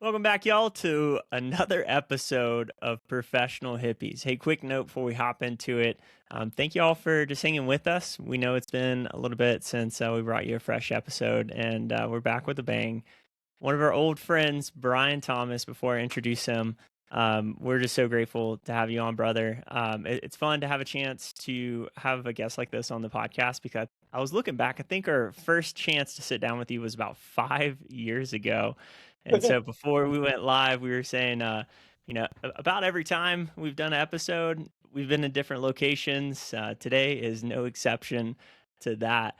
Welcome back, y'all, to another episode of Professional Hippies. Hey, quick note before we hop into it. Thank you all for just hanging with us. We know it's been a little bit since we brought you a fresh episode, and we're back with a bang. One of our old friends, Brian Thomas, before I introduce him, we're just so grateful to have you on, brother. It's fun to have a chance to have a guest like this on the podcast because I was looking back. I think our first chance to sit down with you was about 5 years ago. And so before we went live, we were saying, about every time we've done an episode, we've been in different locations. Today is no exception to that.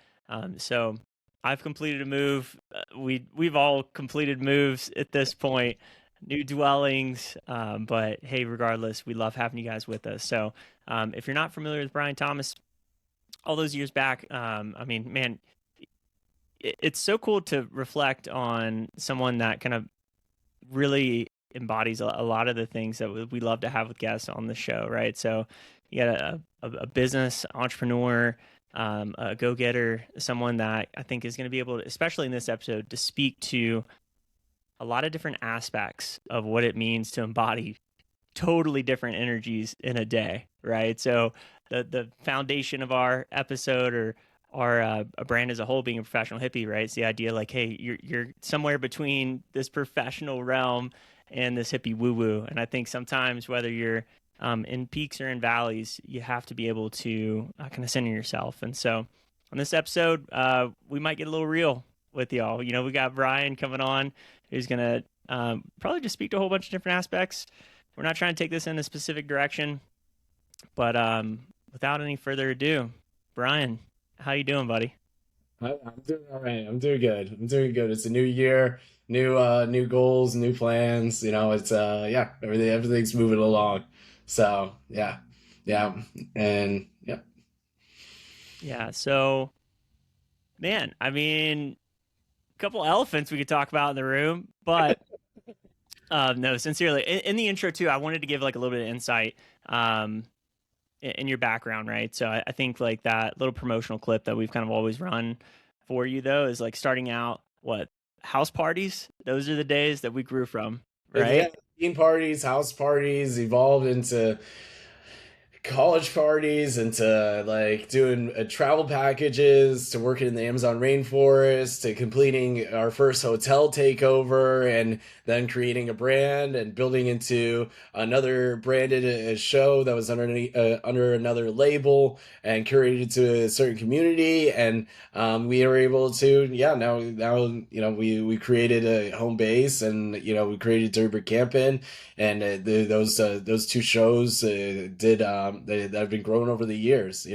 So I've completed a move. We've all completed moves at this point, new dwellings. But hey, regardless, we love having you guys with us. So if you're not familiar with Brian Thomas, all those years back, man, it's so cool to reflect on someone that kind of really embodies a lot of the things that we love to have with guests on the show, right? So you got a business entrepreneur, a go-getter, someone that I think is going to be able to, especially in this episode, to speak to a lot of different aspects of what it means to embody totally different energies in a day, right? So the foundation of our episode or our a brand as a whole being a professional hippie, right? It's the idea like, hey, you're somewhere between this professional realm and this hippie woo-woo. And I think sometimes whether you're in peaks or in valleys, you have to be able to kind of center yourself. And so on this episode, we might get a little real with y'all. You know, we got Brian coming on who's going to probably just speak to a whole bunch of different aspects. We're not trying to take this in a specific direction, but without any further ado, Brian, how you doing, buddy? I'm doing all right. I'm doing good. I'm doing good. It's a new year, new goals, new plans. It's yeah, everything's moving along. So yeah, yeah, and yeah. Yeah. So, man, a couple elephants we could talk about in the room, but no, sincerely, in the intro too, I wanted to give like a little bit of insight in your background, right? So I think like that little promotional clip that we've kind of always run for you though is like starting out house parties. Those are the days that we grew from, Yeah, right? theme parties, house parties evolved into college parties, into like doing travel packages, to working in the Amazon rainforest, to completing our first hotel takeover, and then creating a brand and building into another branded show that was under another label and curated to a certain community. And we were able to, yeah, now we created a home base, and we created Dirtbird Campin', and those two shows that have been growing over the years.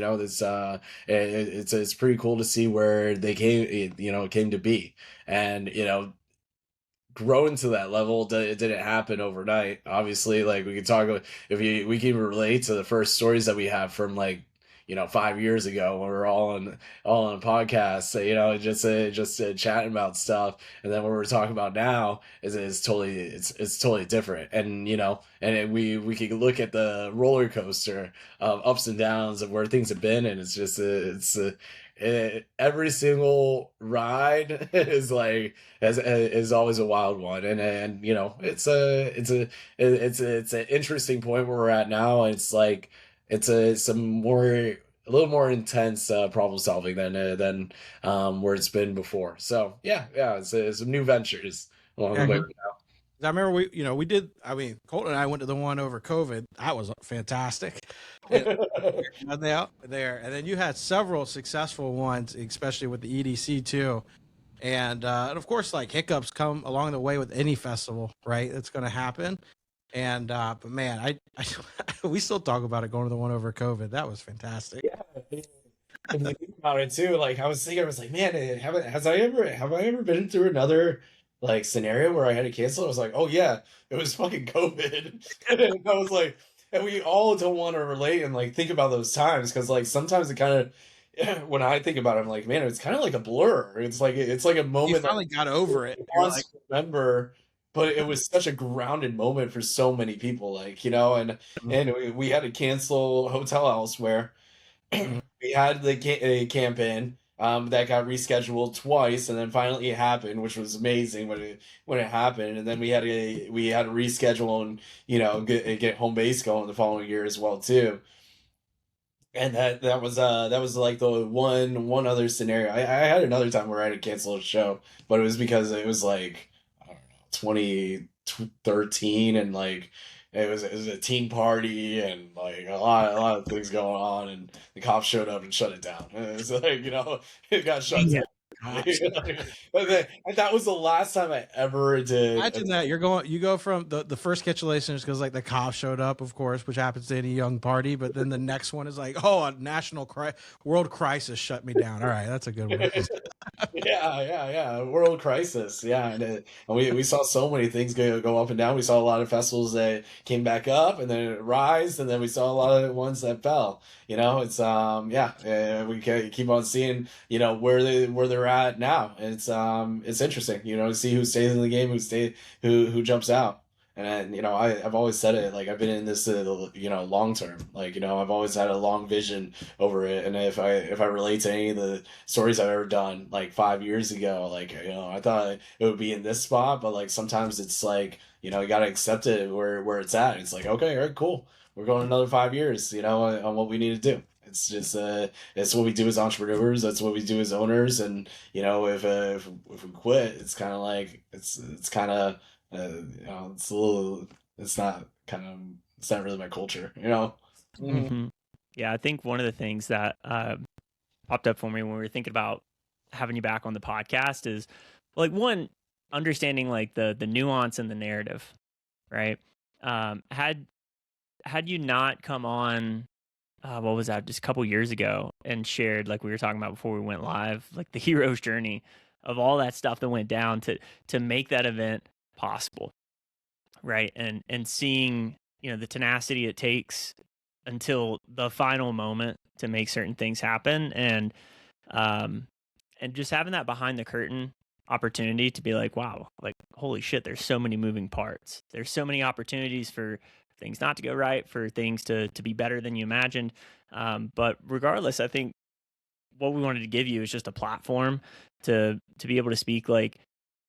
It's pretty cool to see where they came to be. And growing to that level, it didn't happen overnight. Obviously, like we could talk about, we can relate to the first stories that we have from, like, 5 years ago when we were all on a podcast, just chatting about stuff. And then what we're talking about now is totally, it's totally different. And we can look at the roller coaster of ups and downs of where things have been, and it's just every single ride is always a wild one. And it's an interesting point where we're at now. And it's like it's a little more intense problem solving than where it's been before. So yeah, it's some new ventures along the way. Mhm. I remember we did. Colton and I went to the one over COVID. That was fantastic. And they out there, and then you had several successful ones, especially with the EDC too. And of course, like hiccups come along the way with any festival, right? It's going to happen. And but man, I we still talk about it going to the one over COVID. That was fantastic. Yeah. And to think about it too, like I was like, man, have I ever been through another like scenario where I had to cancel? I was like, oh yeah, it was fucking COVID. And I was like, and we all don't want to relate and like think about those times, because like sometimes it kind of, when I think about it, I'm like, man, it's kind of like a blur. It's like a You moment that finally got over it. you You're want like, to remember, but it was such a grounded moment for so many people, like, and we had to cancel hotel elsewhere. Mhm. We had the campaign. that got rescheduled twice, and then finally it happened, which was amazing when it happened. And then we had to reschedule and get home base going the following year as well too. And that was like the one other scenario. I had another time where I had to cancel a show, but it was because it was like, I don't know, 2013, and like it was a teen party, and like a lot of things going on, and the cops showed up and shut it down. It was like, it got shut Yeah. down. And that was the last time I ever did. Imagine that you go from the first cancellation is because like the cops showed up, of course, which happens to any young party, but then the next one is like, oh, a world crisis shut me down. All right, that's a good one. Yeah. World crisis. Yeah, and we saw so many things go up and down. We saw a lot of festivals that came back up and then it rise, and then we saw a lot of ones that fell. It's we keep on seeing where they're at now. It's interesting, to see who stays in the game, who jumps out. And I've always said it, like I've been in this long term, like I've always had a long vision over it. And if I relate to any of the stories I've ever done like 5 years ago, like I thought it would be in this spot, but like sometimes it's like you gotta accept it where it's at. It's like, okay, all right, cool, we're going another 5 years on what we need to do. It's just it's what we do as entrepreneurs. That's what we do as owners. And if we quit, it's kind of like it's kind of it's a little, it's not really my culture. Mm-hmm. Yeah, I think one of the things that popped up for me when we were thinking about having you back on the podcast is like one, understanding like the nuance and the narrative, right? Had you not come on, what was that, just a couple years ago, and shared, like we were talking about before we went live, like the hero's journey of all that stuff that went down to make that event possible, right? And seeing the tenacity it takes until the final moment to make certain things happen, um and just having that behind the curtain opportunity to be like, wow, like holy shit, there's so many moving parts, there's so many opportunities for things not to go right, for things to be better than you imagined. But regardless, I think what we wanted to give you is just a platform to be able to speak like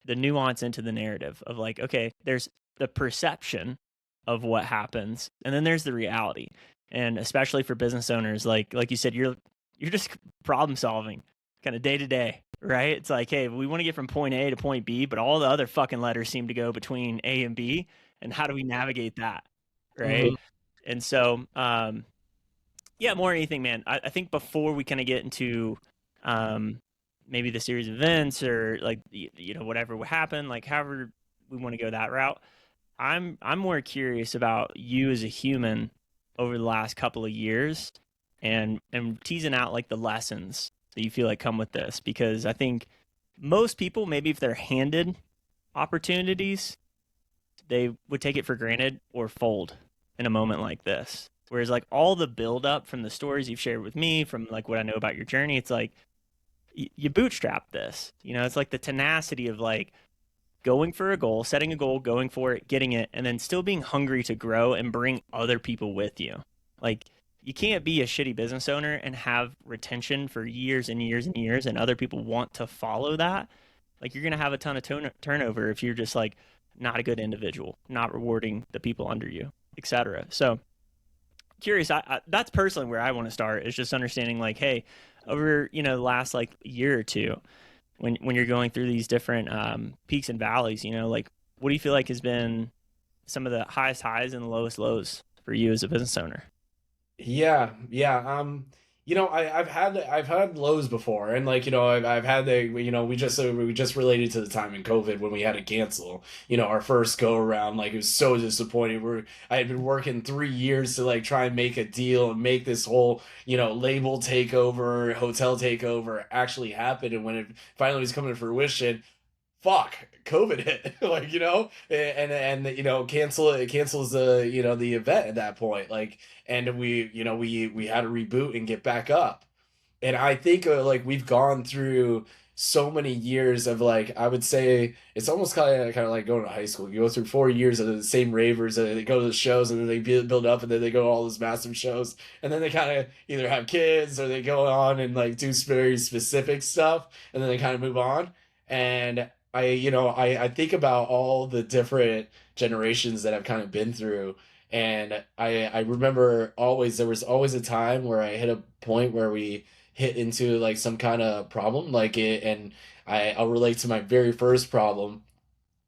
the nuance into the narrative of like, okay, there's the perception of what happens, and then there's the reality. And especially for business owners, like you said, you're just problem solving kind of day to day, right? It's like, hey, we want to get from point A to point B, but all the other fucking letters seem to go between A and B, and how do we navigate that, right? Mhm. And so yeah, more than anything, man, I think before we kind of get into maybe the series of events or like whatever would happen, like however we want to go that route, I'm more curious about you as a human over the last couple of years, and teasing out like the lessons that you feel like come with this, because I think most people, maybe if they're handed opportunities, they would take it for granted or fold in a moment like this. Whereas like all the build up from the stories you've shared with me, from like what I know about your journey, it's like you bootstrap this. It's like the tenacity of like going for a goal, setting a goal, going for it, getting it, and then still being hungry to grow and bring other people with you. Like you can't be a shitty business owner and have retention for years and years and years, and other people want to follow that. Like you're gonna have a ton of turnover if you're just like not a good individual, not rewarding the people under you, etc. So curious, that's personally where I want to start, is just understanding like, hey, over the last like year or two, when you're going through these different peaks and valleys, like what do you feel like has been some of the highest highs and the lowest lows for you as a business owner? Yeah. I've had lows before, and like I've had the we just related to the time in COVID when we had to cancel our first go around. Like it was so disappointing. I had been working 3 years to like try and make a deal and make this whole label takeover, hotel takeover actually happen, and when it finally was coming to fruition, fuck, COVID hit. Like and it cancels the event at that point. Like, and we had to reboot and get back up. And I think like we've gone through so many years of like, I would say it's almost kind of like going to high school. You go through 4 years of the same ravers, and they go to the shows, and then they build up, and then they go to all those massive shows, and then they kind of either have kids or they go on and like do very specific stuff, and then they kind of move on. And I think about all the different generations that I've kind of been through, and I remember always there was always a time where I hit a point where we hit into like some kind of problem like it, and I'll relate to my very first problem,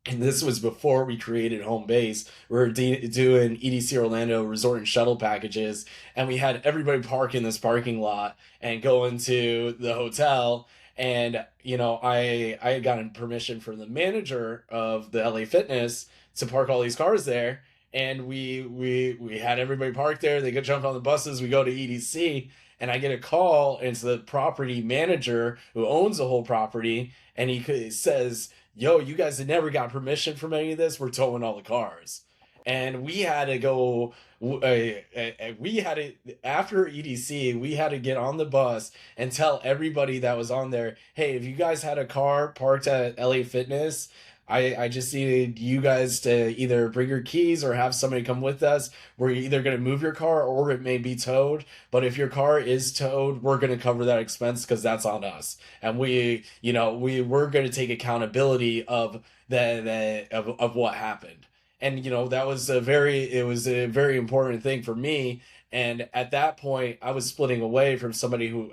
and this was before we created home base. We were doing EDC Orlando resort and shuttle packages, and we had everybody park in this parking lot and go into the hotel. And I had gotten permission from the manager of the LA Fitness to park all these cars there, and we had everybody park there. They could jump on the buses. We go to EDC, and I get a call, and it's the property manager who owns the whole property, and says, yo, you guys had never got permission from any of this. We're towing all the cars. And we had to go, we had to, after EDC, we had to get on the bus and tell everybody that was on there, hey, if you guys had a car parked at LA Fitness, I just needed you guys to either bring your keys or have somebody come with us. We're either going to move your car or it may be towed. But if your car is towed, we're going to cover that expense because that's on us. And we're going to take accountability of of what happened. And it was a very important thing for me. And at that point, I was splitting away from somebody who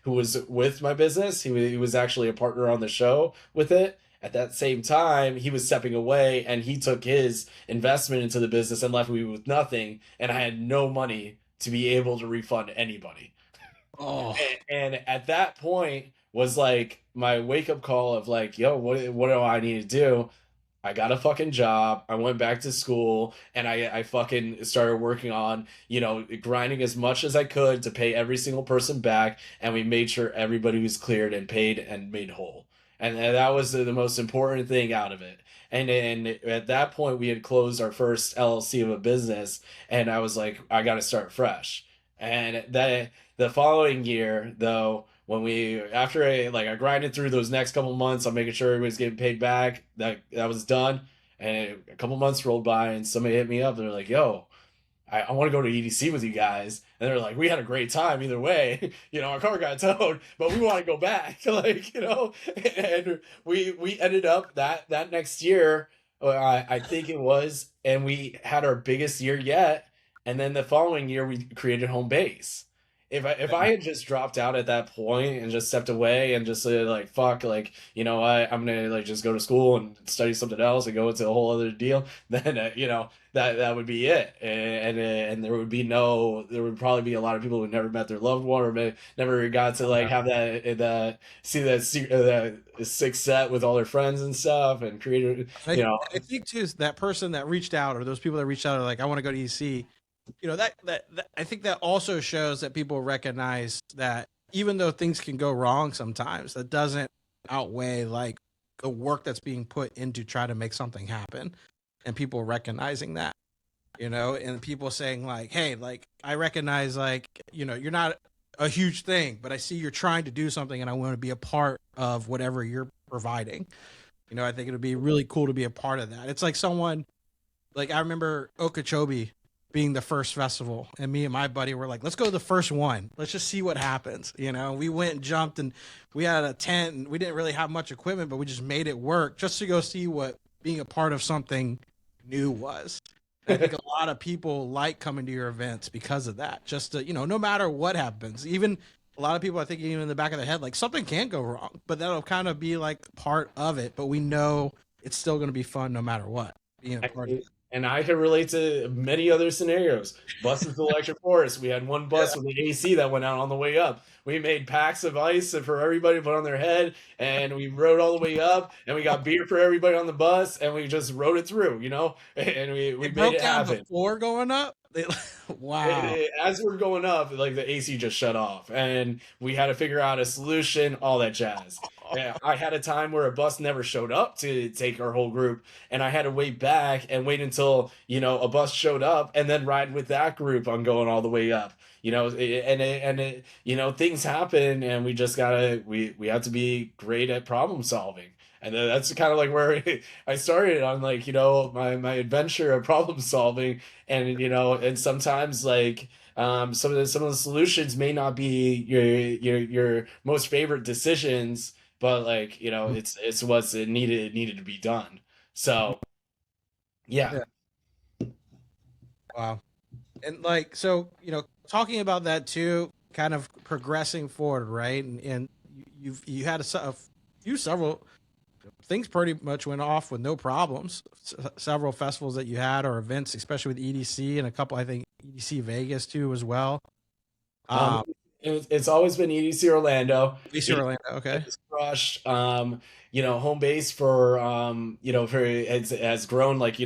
was with my business. He was actually a partner on the show with it. At that same time, he was stepping away, and he took his investment into the business and left me with nothing, and I had no money to be able to refund anybody. Oh, And at that point was like my wake up call of like, yo, what do I need to do? I got a fucking job. I went back to school, and I fucking started working on, grinding as much as I could to pay every single person back. And we made sure everybody was cleared and paid and made whole. And that was the most important thing out of it. And at that point, we had closed our first LLC of a business, and I was like, I got to start fresh. And the following year, though, after I grinded through those next couple months, I'm making sure everybody's getting paid back. That was done, and a couple months rolled by, and somebody hit me up. They're like, "Yo, I want to go to EDC with you guys," and they're like, "We had a great time either way. Our car got towed, but we want to go back." And we ended up that next year, I think it was, and we had our biggest year yet. And then the following year, we created home base. If I had just dropped out at that point and just stepped away and just said like fuck, like I'm gonna like just go to school and study something else and go into a whole other deal, then that would be it. And there would probably be a lot of people who never met their loved one, or never got to like have that see that sixth set with all their friends and stuff and created. I think too is that person that reached out, or those people that reached out are like, I want to go to EC. That I think that also shows that people recognize that even though things can go wrong sometimes, that doesn't outweigh like the work that's being put into try to make something happen, and people recognizing that, and people saying like, hey, like I recognize like, you're not a huge thing, but I see you're trying to do something, and I want to be a part of whatever you're providing. I think it'd be really cool to be a part of that. It's like someone, like I remember Okeechobee being the first festival, and me and my buddy were like, let's go to the first one. Let's just see what happens. We went and jumped, and we had a tent, and we didn't really have much equipment, but we just made it work just to go see what being a part of something new was. And I think a lot of people like coming to your events because of that. Just to, no matter what happens, even a lot of people, I think, even in the back of their head, like something can go wrong, but that'll kind of be like part of it. But we know it's still going to be fun no matter what. Being a part of it. And I can relate to many other scenarios. Buses to Electric Forest. We had one bus with the AC that went out on the way up. We made packs of ice for everybody to put on their head, and we rode all the way up, and we got beer for everybody on the bus, and we just rode it through, and we made it happen. Before going up? Wow. As we're going up, like the AC just shut off, and we had to figure out a solution, all that jazz. I had a time where a bus never showed up to take our whole group, and I had to wait back and wait until a bus showed up and then ride with that group on going all the way up. things happen, and we just gotta we have to be great at problem solving. And then that's kind of like where I started on, like, my adventure of problem solving. And and sometimes, like, some of the solutions may not be your most favorite decisions, but, like, it's what's needed to be done. So yeah. Yeah. Wow. And like, so, talking about that too, kind of progressing forward, right? And you had a few several things pretty much went off with no problems. Several festivals that you had or events, especially with EDC and a couple, I think EDC Vegas too as well. Um, Um, it's always been EDC Orlando. EDC EDC Orlando, okay. has crushed. Home base for for has grown. Like,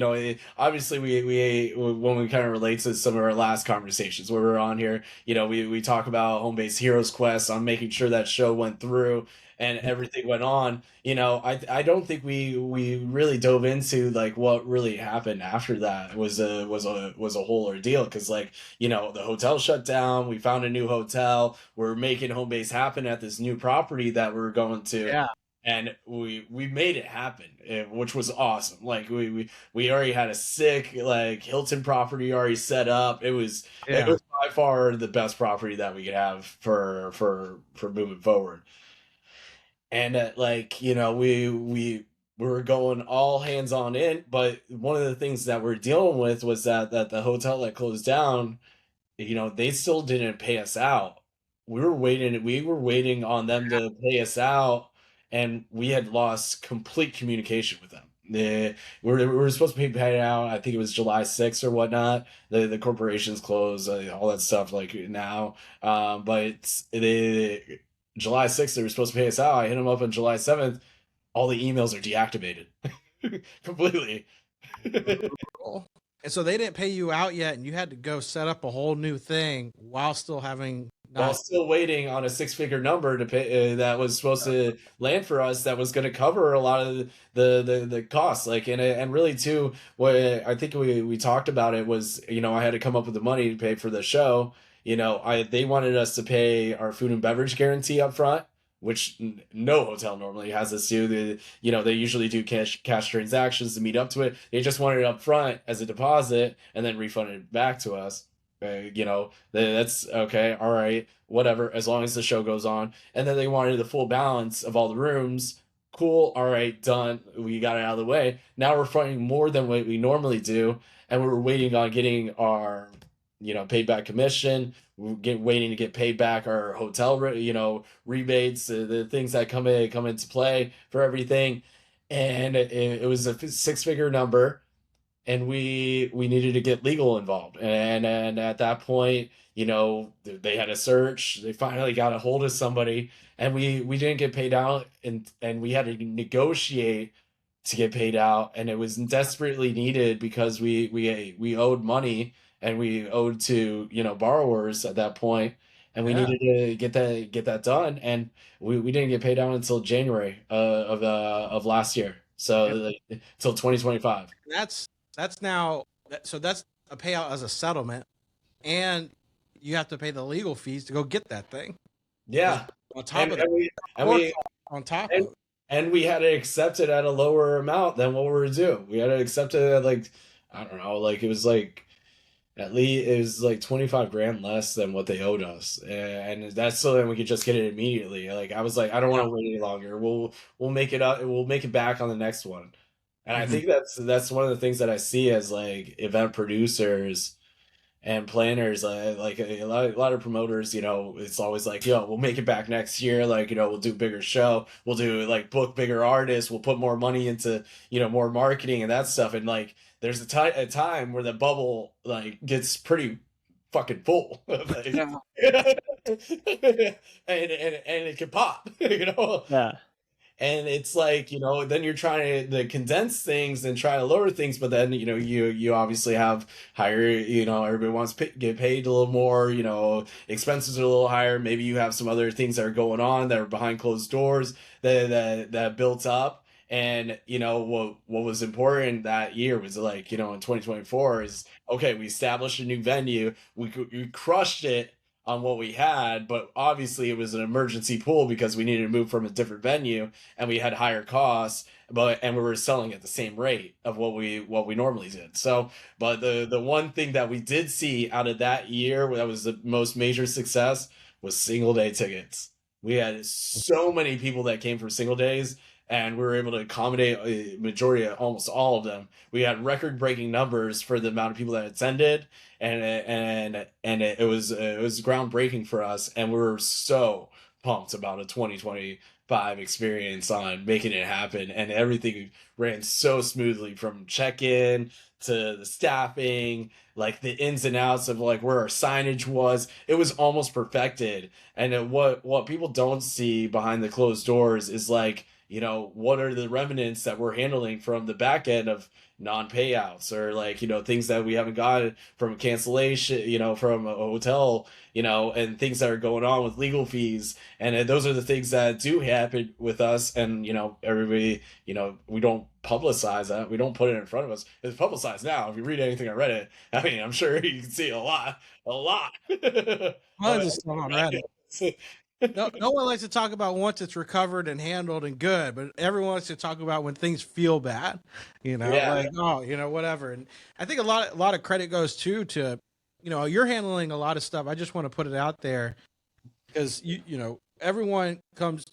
obviously we when we kind of relate to some of our last conversations where we're on here, we talk about home base Heroes Quest on making sure that show went through and everything went on. I don't think we really dove into, like, what really happened after that was a whole ordeal, because, like, the hotel shut down. We found a new hotel. We're making home base happen at this new property that we're going to. Yeah. And we made it happen, which was awesome. Like, we already had a sick, like, Hilton property already set up. It Yeah. was by far the best property that we could have for moving forward. And like, we were going all hands on in. But one of the things that we're dealing with was that the hotel that closed down, they still didn't pay us out. We were waiting on them to pay us out, and we had lost complete communication with them. We were supposed to be paid out. I think it was July 6th or whatnot. The corporations close, all that stuff, like, now. But July 6th, they were supposed to pay us out. I hit them up on July 7th. All the emails are deactivated completely. Cool. And so they didn't pay you out yet, and you had to go set up a whole new thing while still having While not. still waiting on a six-figure number to pay, that was supposed to land for us, that was going to cover a lot of the costs. Like, and really too, what I think we talked about it was, I had to come up with the money to pay for the show. They wanted us to pay our food and beverage guarantee up front, which no hotel normally has us do. They usually do cash transactions to meet up to it. They just wanted it up front as a deposit and then refunded it back to us. That's okay, all right, whatever, as long as the show goes on. And then they wanted the full balance of all the rooms. Cool, all right, done. We got it out of the way. Now we're funding more than what we normally do, and we're waiting on getting our, paid back commission. Waiting to get paid back our hotel, rebates, the things that come into play for everything. And it was a six-figure number, and we needed to get legal involved. And at that point, they had a search. They finally got a hold of somebody, and we didn't get paid out, and we had to negotiate to get paid out, and it was desperately needed because we owed money, and we owed to, borrowers at that point, and we Yeah. needed to get that done. And we didn't get paid out until January of last year, so, And like, till 2025. that's now so that's a payout as a settlement, and you have to pay the legal fees to go get that thing Yeah. on top and of and that. we and Or we on top of and, it. and we had to accept it at a lower amount than what we were due. We had to accept it at, like, I don't know, like, it was like, at least it was like 25 grand less than what they owed us, and that's so that we could just get it immediately. Like, I was like, I don't Yeah. want to wait any longer. We'll make it up. We'll make it back on the next one. And I Mhm. think that's one of the things that I see as, like, event producers and planners, like a lot of promoters. It's always like, yo, we'll make it back next year. Like, we'll do bigger show. We'll do, like, book bigger artists. We'll put more money into, more marketing and that stuff. And, like, there's a time where the bubble, like, gets pretty fucking full. Like, Yeah. and it can pop, Yeah. and it's like, then you're trying to condense things and try to lower things, but then, you obviously have higher, everybody wants to get paid a little more, expenses are a little higher. Maybe you have some other things that are going on that are behind closed doors that built up. And, what was important that year was, like, in 2024 is, okay, we established a new venue. We crushed it. on what we had, but obviously it was an emergency pool because we needed to move from a different venue and we had higher costs, and we were selling at the same rate of what we normally did. So, but the one thing that we did see out of that year that was the most major success was single day tickets. We had so many people that came for single days, and we were able to accommodate a majority of almost all of them. We had record breaking numbers for the amount of people that attended, and it was groundbreaking for us, and we were so pumped about a 2025 experience on making it happen, and everything ran so smoothly from check-in to the staffing, like the ins and outs of like where our signage was. It was almost perfected. And what people don't see behind the closed doors is like, what are the remnants that we're handling from the back end of non-payouts, or like, things that we haven't gotten from cancellation, from a hotel, and things that are going on with legal fees. And those are the things that do happen with us. And, everybody, we don't publicize that. We don't put it in front of us. It's publicized now. If you read anything on Reddit, I mean, I'm sure you can see a lot. Tons of stuff on Reddit. No one likes to talk about once it's recovered and handled and good, but everyone wants to talk about when things feel bad, Yeah. like, oh, whatever. And I think a lot of credit goes to, you're handling a lot of stuff. I just want to put it out there because everyone comes,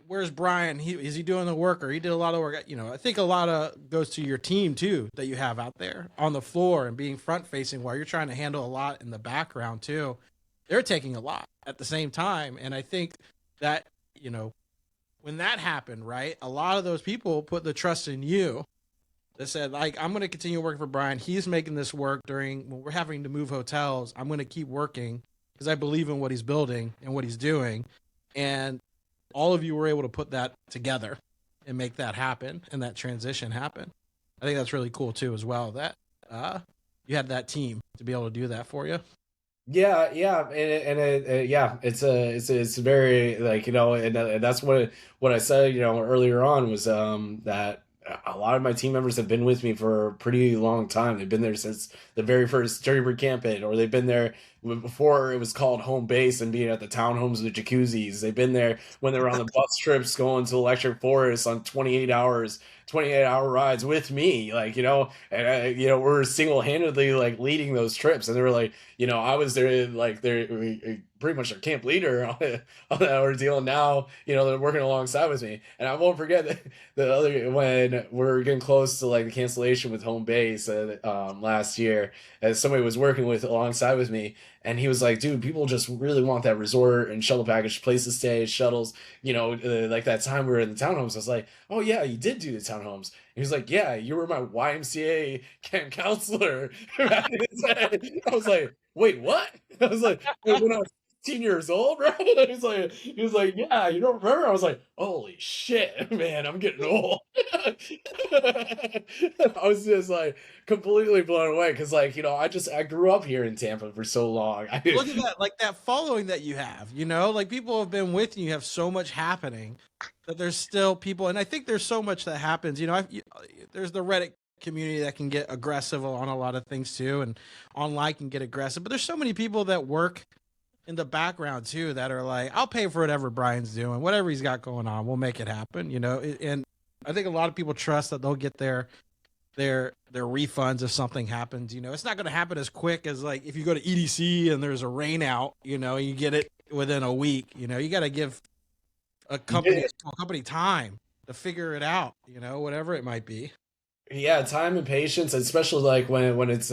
where's Brian? Is he doing the work, or he did a lot of work? I think a lot of goes to your team too that you have out there on the floor and being front facing while you're trying to handle a lot in the background too. They're taking a lot at the same time. And I think that, when that happened, right, a lot of those people put the trust in you. They said, like, I'm going to continue working for Brian. He's making this work when we're having to move hotels. I'm going to keep working because I believe in what he's building and what he's doing. And all of you were able to put that together and make that happen and that transition happen. I think that's really cool too, as well, that you had that team to be able to do that for you. Yeah, yeah, yeah, it's very like, and that's what I said, earlier on was that a lot of my team members have been with me for a pretty long time. They've been there since the very first Dirty campaign, or they've been there before it was called home base and being at the townhomes with jacuzzis. They've been there when they were on the bus trips going to Electric Forest on 28-hour rides with me, like, and we're single-handedly like leading those trips. And they were like, I was there, like, they're pretty much their camp leader on that ordeal. And now, they're working alongside with me. And I won't forget the other, when we're getting close to like the cancellation with home base last year, as somebody was working with alongside with me, and he was like, dude, people just really want that resort and shuttle package, place to stay, shuttles, like that time we were in the townhomes. I was like, oh yeah, you did do the townhomes. He was like, yeah, you were my YMCA camp counselor back in the day. I was like, wait, what? I was like, wait, when I was 15 years old, bro? He was like, yeah, you don't remember? I was like, holy shit, man, I'm getting old. I was just like completely blown away because, like, I grew up here in Tampa for so long. Look at that, like that following that you have, like people have been with you. You have so much happening that there's still people. And I think there's so much that happens, there's the Reddit community that can get aggressive on a lot of things too. And online can get aggressive, but there's so many people that work in the background too, that are like, I'll pay for whatever Brian's doing, whatever he's got going on, we'll make it happen, and I think a lot of people trust that they'll get their refunds if something happens. It's not going to happen as quick as like if you go to EDC and there's a rain out, you get it within a week. You got to give a company time to figure it out, whatever it might be. Yeah, time and patience, especially like when it's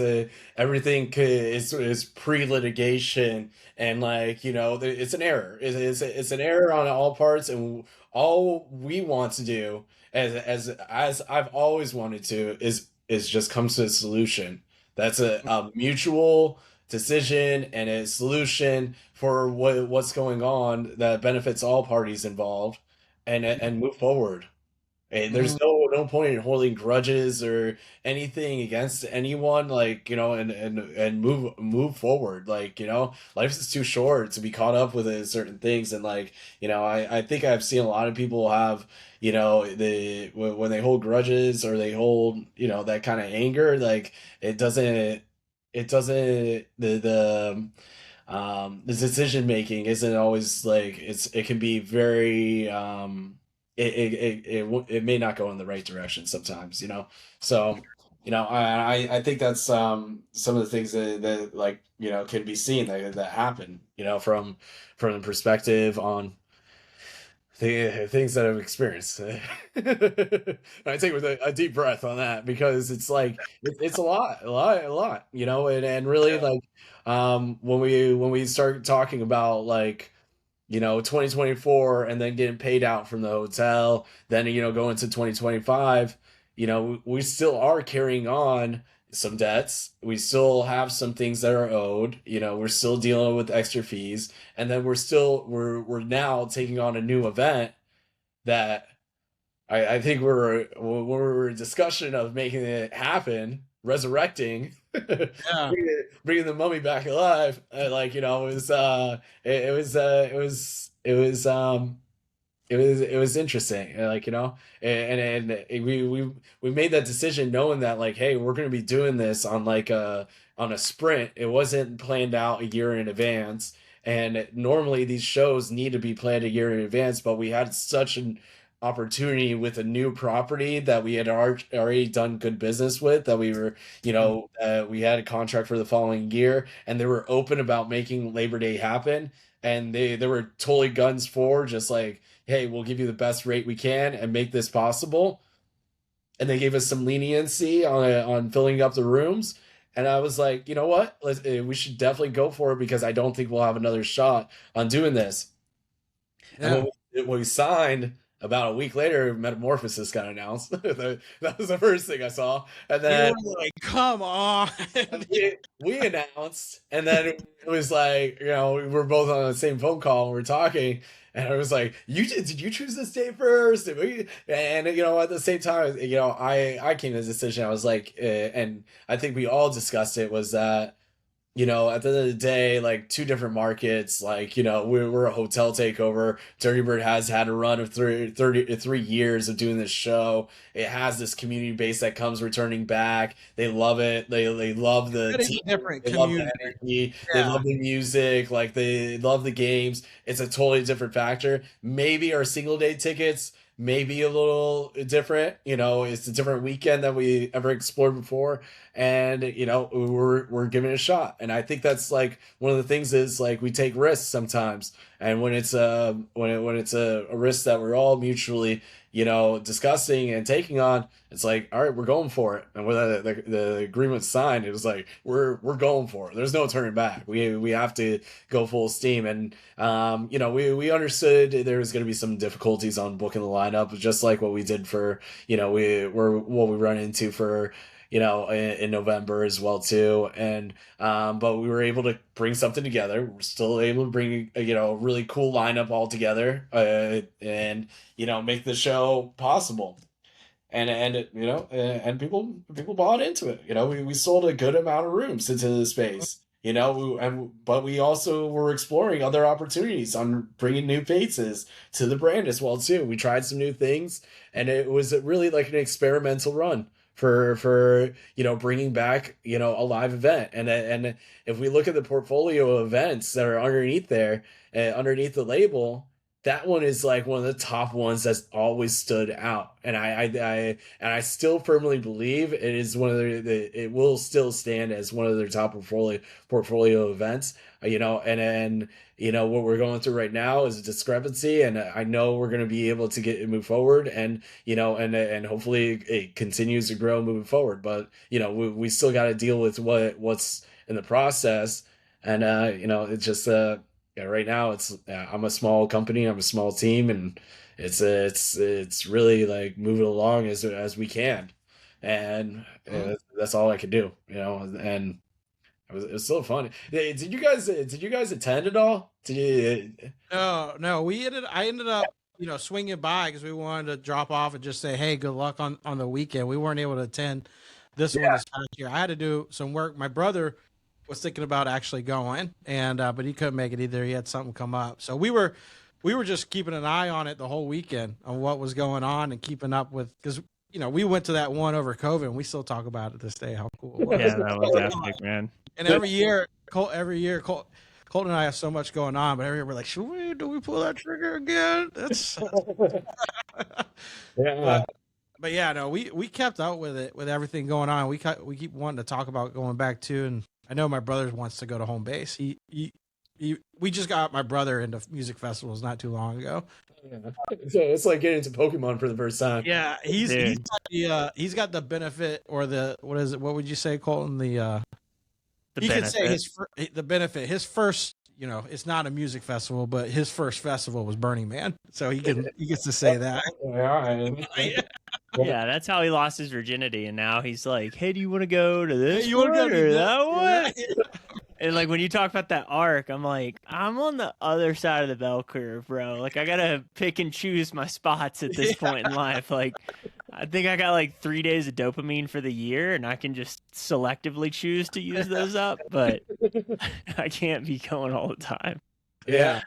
everything is pre-litigation, and like, it's an error. It's an error on all parts, and all we want to do, as I've always wanted to, is just come to a solution. That's a mutual decision and a solution for what's going on that benefits all parties involved, and move forward. And there's no point in holding grudges or anything against anyone, like, and move forward. Like, life is too short to be caught up with certain things. And like, I think I've seen a lot of people have, when they hold grudges or they hold, that kind of anger, like it doesn't the the decision making isn't always like it can be very it may not go in the right direction sometimes, you know. So I think that's some of the things that like can be seen that happen, from the perspective on the things that I've experienced. I take with a deep breath on that because it's like it's a lot, and really like when we start talking about like 2024 and then getting paid out from the hotel, then going to 2025, we still are carrying on some debts. We still have some things that are owed. We're still dealing with extra fees, and then we're now taking on a new event that I think we're in discussion of making it happen, resurrecting, Yeah. bringing the mummy back alive. It was interesting, and we made that decision knowing that like, hey, we're going to be doing this on like on a sprint. It wasn't planned out a year in advance, and normally these shows need to be planned a year in advance, but we had such an opportunity with a new property that we had already done good business with, that we had a contract for the following year, and they were open about making Labor Day happen, and they were totally guns for just like, hey, we'll give you the best rate we can and make this possible. And they gave us some leniency on filling up the rooms. And I was like, you know what? We should definitely go for it because I don't think we'll have another shot on doing this. Yeah. And when we signed, about a week later, Metamorphosis got announced. That was the first thing I saw. And then We were like, come on. we announced, and then it was like, we were both on the same phone call and we're talking, and I was like, did you choose this day first? And at the same time, I came to the decision. I was like, and I think we all discussed it, was that at the end of the day, like two different markets, like, we're a hotel takeover. Dirty Bird has had a run of 3 years of doing this show. It has this community base that comes returning back. They love it. They love the It's team. a different They love the community. energy. They Yeah. love the music. Like, they love the games. It's a totally different factor. Maybe our single day tickets maybe a little different. It's a different weekend than we ever explored before, and we're giving it a shot. And I think that's like one of the things is like we take risks sometimes, and when it's when it's a risk that we're all mutually discussing and taking on, it's like, all right, we're going for it. And when the agreement signed, it was like we're going for it. There's no turning back. We have to go full steam. And we understood there was going to be some difficulties on booking the lineup, just like what we did for what we run into for in November as well too. And but we were able to bring something together. We're still able to bring a really cool lineup all together, and make the show possible. And people bought into it. We sold a good amount of rooms into the space. But we also were exploring other opportunities on bringing new faces to the brand as well too. We tried some new things, and it was really like an experimental run for bringing back a live event. And if we look at the portfolio of events that are underneath there, underneath the label, that one is like one of the top ones that's always stood out. And I still firmly believe it is one of it will still stand as one of their top portfolio events. And what we're going through right now is a discrepancy, and I know we're going to be able to move forward, and and hopefully it continues to grow moving forward. But we still got to deal with what's in the process. And it's just yeah, right now I'm a small company, I'm a small team, and it's really like moving along as we can, and that's all I can do, and it was so fun. Hey, did you guys attend at all? Did you? No. I ended up, swinging by because we wanted to drop off and just say, hey, good luck on the weekend. We weren't able to attend this one this past year. I had to do some work. My brother was thinking about actually going, and but he couldn't make it either. He had something come up, so we were just keeping an eye on it the whole weekend on what was going on and keeping up with, because we went to that one over COVID, and we still talk about it this day how cool it was. Yeah, that was epic, man. And every year, Colton Colton and I have so much going on, but everybody we're like, do we pull that trigger again? That's Yeah. but yeah, no, we kept out with it with everything going on. We keep wanting to talk about going back too, and I know my brother wants to go to home base. We just got my brother into music festivals not too long ago. Yeah. So it's like getting into Pokemon for the first time. Yeah, he's Dude. he's got the benefit or the what is it? What would you say, Colton? The he could say benefit. the benefit. His first, it's not a music festival, but his first festival was Burning Man, so he gets to say that. Yeah. Yeah, that's how he lost his virginity, and now he's like, "Hey, do you want to go to this You wanna go one to or this? that one?" Yeah. And like when you talk about that arc, I'm like, I'm on the other side of the bell curve, bro. Like I gotta pick and choose my spots at this point in life. Like I think I got like 3 days of dopamine for the year, and I can just selectively choose to use those up, but I can't be going all the time. Yeah.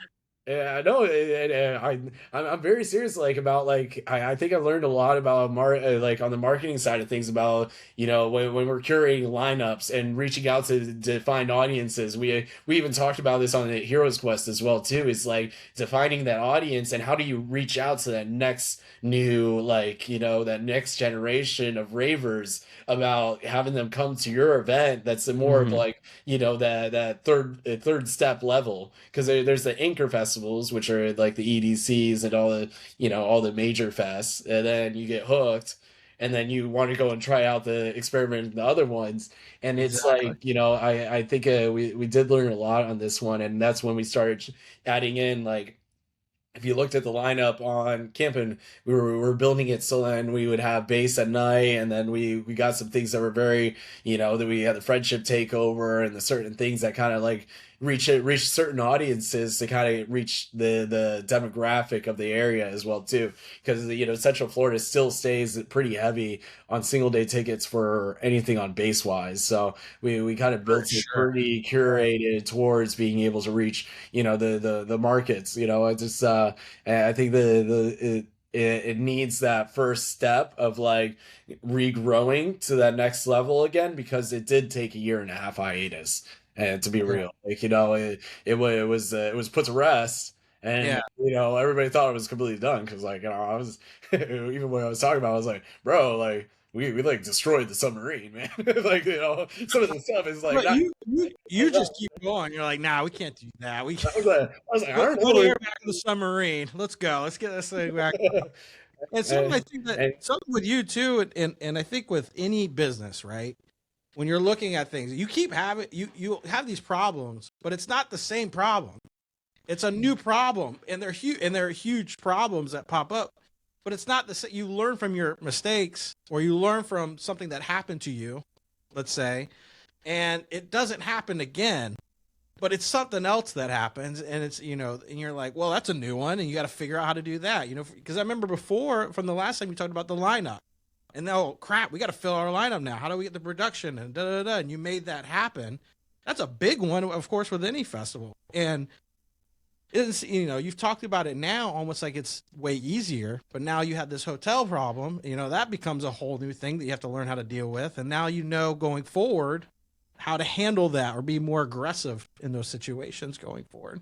Yeah, I know, and I'm very serious, like about like I think I've learned a lot about like on the marketing side of things about when we're curating lineups and reaching out to find audiences. We even talked about this on the Heroes Quest as well too. Is like defining that audience and how do you reach out to that next new that next generation of ravers about having them come to your event. That's more of like that third step level because there's the anchor festivals which are like the EDCs and all the major fests, and then you get hooked and then you want to go and try out the experiment in the other ones, and it's Exactly. like I think we did learn a lot on this one, and that's when we started adding in like if you looked at the lineup on camping, we were building it so then we would have bass at night, and then we got some things that were very that we had the friendship takeover and the certain things that kind of like reach certain audiences to kind of reach the demographic of the area as well too, because Central Florida still stays pretty heavy on single day tickets for anything on base wise, so we kind of built it pretty curated towards being able to reach the markets. I just I think it needs that first step of like regrowing to that next level again, because it did take a year and a half hiatus, and to be real, like it was put to rest, and everybody thought it was completely done because like I was even when I was talking about it, I was like, bro, like we like destroyed the submarine, man. Like some of the stuff is like you just keep going. You're like, nah, we can't do that. I was like, I don't put know. air back in the submarine. Let's go. Let's get this thing back. And something I think that something with you too, and I think with any business, right? When you're looking at things, you keep having you have these problems, but it's not the same problem. It's a new problem, and they're huge, and they're huge problems that pop up. But it's not the same. You learn from your mistakes, or you learn from something that happened to you, let's say, and it doesn't happen again. But it's something else that happens, and it's and you're like, well, that's a new one, and you got to figure out how to do that, because I remember before from the last time we talked about the lineup, and oh crap, we got to fill our lineup now. How do we get the production and da da da? And you made that happen. That's a big one, of course, with any festival, and it's you've talked about it now almost like it's way easier, but now you have this hotel problem. That becomes a whole new thing that you have to learn how to deal with, and now going forward how to handle that or be more aggressive in those situations going forward.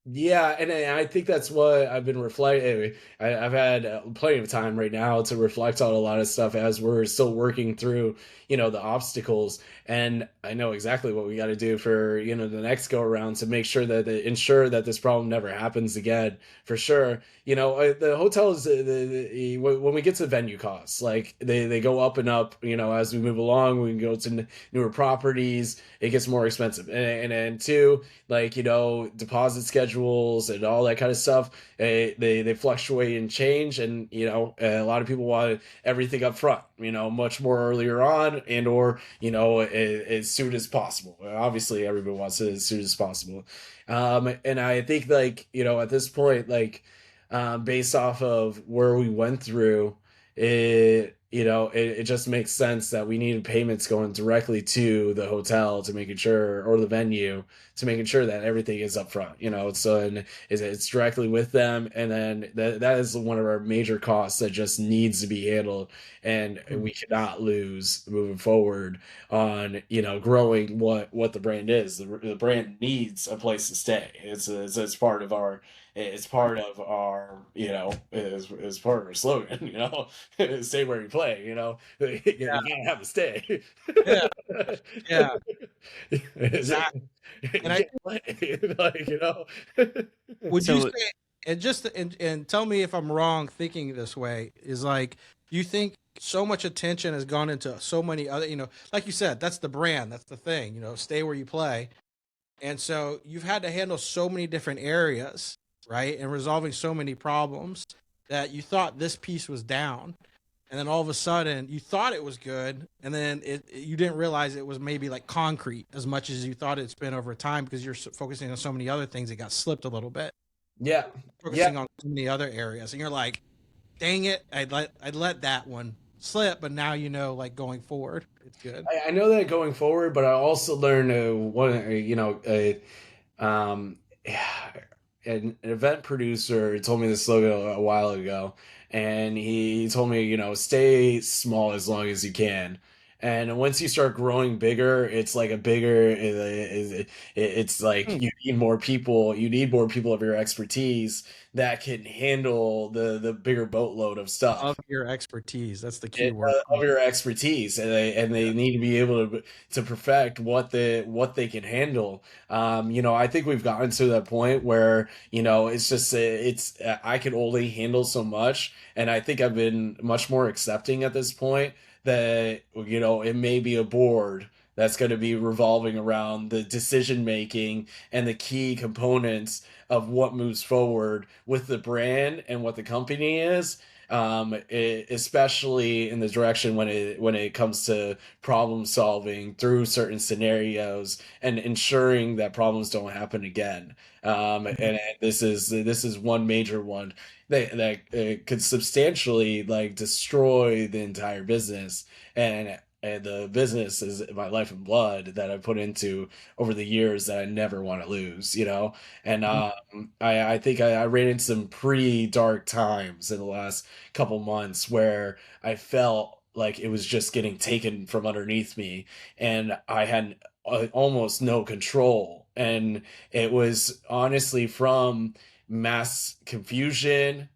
Yeah, and I think that's what I've been reflecting. I've had plenty of time right now to reflect on a lot of stuff as we're still working through, the obstacles. And I know exactly what we got to do for, the next go around to make sure that ensure that this problem never happens again. For sure, the hotels, when we get to venue costs, like they go up and up. As we move along, we can go to newer properties. It gets more expensive, and two, like deposit schedules and all that kind of stuff, they fluctuate and change, and a lot of people want everything up front, much more earlier on, and or as soon as possible. Obviously everybody wants it as soon as possible, and I think like at this point, like based off of where we went through it, it just makes sense that we needed payments going directly to the hotel to making sure, or the venue, to making sure that everything is up front, so, and it's directly with them. And then that is one of our major costs that just needs to be handled, and we cannot lose moving forward on, growing what the brand is. The brand needs a place to stay. It's part of our, it's part of our, is part of our slogan, stay where you play, you gotta have a stay. Yeah, yeah, Is it, exactly. And I you can't play, like, would you So say, and just and tell me if I'm wrong thinking this way, is like, you think so much attention has gone into so many other, like you said, that's the brand, that's the thing, stay where you play. And so you've had to handle so many different areas, right? And resolving so many problems that you thought this piece was down. And then all of a sudden you thought it was good. And then you didn't realize it was maybe like concrete as much as you thought it's been over time, because you're focusing on so many other things. It got slipped a little bit, yeah, yeah. focusing on so many other areas. And you're like, dang it, I'd let that one slip. But now, like going forward, it's good. I know that going forward, but I also learned um, an event producer told me this slogan a while ago, and he told me, stay small as long as you can. And once you start growing bigger, it's like a bigger, it's like Hmm. you need more people of your expertise that can handle the bigger boatload of Of stuff, your expertise. That's the key word. of your expertise, and they need to be able to perfect what they can handle. I think we've gotten to that point where, it's just, I can only handle so much, and I think I've been much more accepting at this point that, it may be a board that's going to be revolving around the decision making and the key components of what moves forward with the brand and what the company is, especially in the direction when it comes to problem solving through certain scenarios and ensuring that problems don't happen again. And this is one major one that could substantially, like, destroy the entire business. And the business is my life and blood that I put into over the years that I never want to lose, And I think I ran into some pretty dark times in the last couple months where I felt like it was just getting taken from underneath me, and I had almost no control. And it was honestly from mass confusion,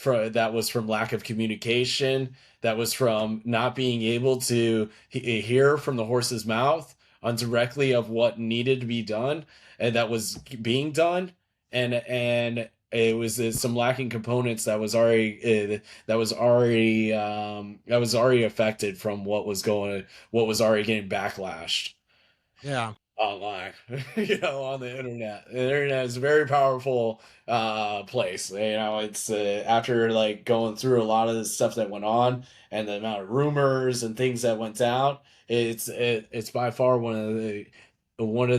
that was from lack of communication, that was from not being able to hear from the horse's mouth on directly of what needed to be done and that was being done. And it was some lacking components that was already affected from what was already getting backlashed Yeah. online, on the internet. The internet is a very powerful place. It's after, like, going through a lot of the stuff that went on and the amount of rumors and things that went down. It's by far one of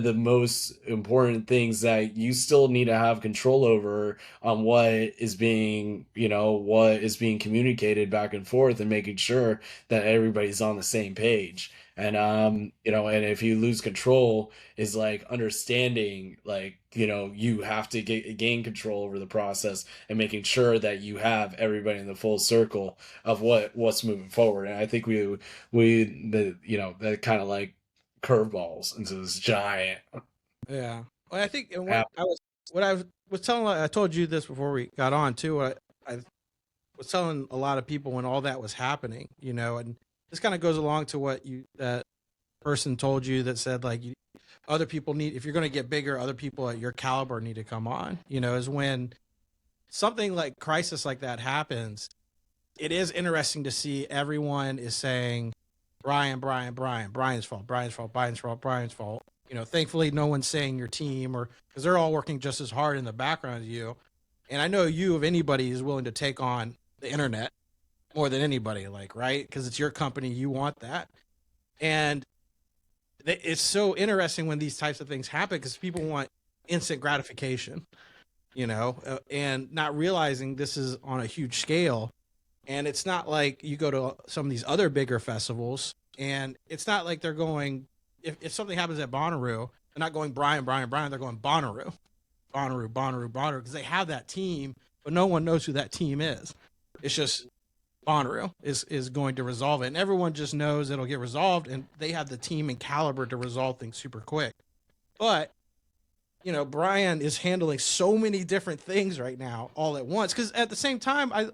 the most important things that you still need to have control over on what is being communicated back and forth, and making sure that everybody's on the same page. And and if you lose control, is like understanding, like, you have to gain control over the process and making sure that you have everybody in the full circle of what's moving forward. And I think that kind of like curveballs into this giant Yeah. Well, I think, and app. what I was telling, I told you this before we got on too. I was telling a lot of people when all that was happening, and this kind of goes along to what that person told you that said, like, other people need, if you're going to get bigger, other people at your caliber need to come on, is when something like crisis like that happens. It is interesting to see everyone is saying, Brian's fault, Brian's fault. Thankfully, no one's saying your team, or because they're all working just as hard in the background as you. And I know you, if anybody, is willing to take on the internet more than anybody, like, right? Because it's your company, you want that. And it's so interesting when these types of things happen, because people want instant gratification, and not realizing this is on a huge scale. And it's not like you go to some of these other bigger festivals, and it's not like they're going, if something happens at Bonnaroo, they're not going Brian, Brian, Brian, they're going Bonnaroo, Bonnaroo, Bonnaroo, Bonnaroo, because they have that team, but no one knows who that team is. It's just Bonnaroo is going to resolve it, and everyone just knows it'll get resolved, and they have the team and caliber to resolve things super quick. But Brian is handling so many different things right now all at once. Because at the same time, I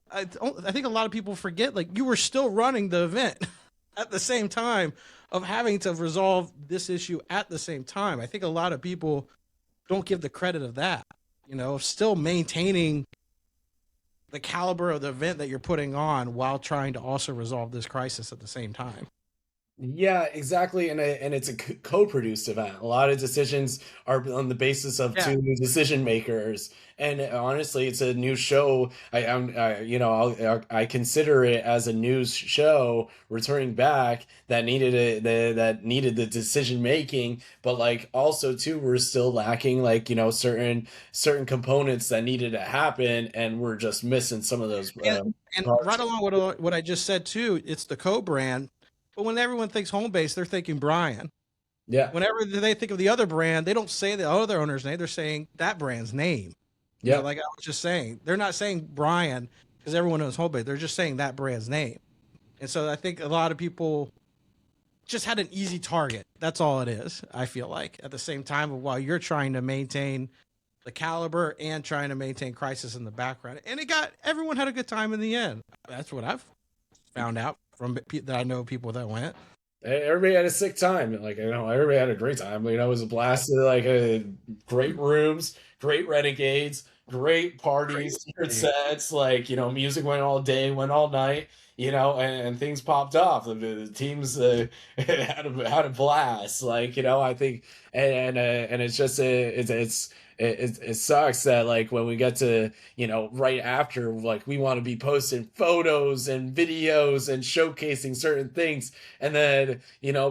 think a lot of people forget, like, you were still running the event at the same time of having to resolve this issue at the same time. I think a lot of people don't give the credit of that, of still maintaining the caliber of the event that you're putting on while trying to also resolve this crisis at the same time. Yeah, exactly, and it's a co-produced event. A lot of decisions are on the basis of Yeah. two decision makers, and honestly, it's a new show. I consider it as a news show returning back that that needed the decision making, but like also too, we're still lacking like certain components that needed to happen, and we're just missing some of those And parts. right along with what I just said too, it's the co-brand. But when everyone thinks home base, they're thinking Brian. Yeah, Whenever they think of the other brand, they don't say the other owner's name. They're saying that brand's name. yeah. Like I was just saying, they're not saying Brian because everyone knows home base. They're just saying that brand's name. And so I think a lot of people just had an easy target. That's all it is, I feel like, at the same time, while you're trying to maintain the caliber and trying to maintain crisis in the background. And everyone had a good time in the end. That's what I've found out from that I know people that went. Everybody had a sick time. Like, everybody had a great time. It was a blast. Like, great rooms, great renegades, great parties, secret sets. Like, music went all day, went all night. And things popped off. The teams had a blast. Like, I think, and it's just it sucks that like when we get to right after, like, we want to be posting photos and videos and showcasing certain things, and then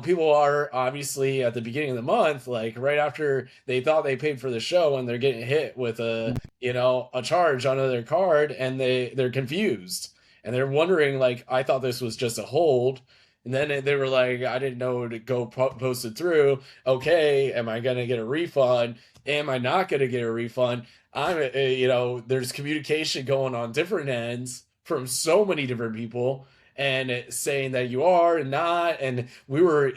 people are obviously at the beginning of the month, like right after they thought they paid for the show, and they're getting hit with a charge onto their card, and they're confused, and they're wondering, like, I thought this was just a hold. And then they were like, I didn't know to go post it through. Okay, am I going to get a refund? Am I not going to get a refund? There's communication going on different ends from so many different people, and saying that you are and not. And we were,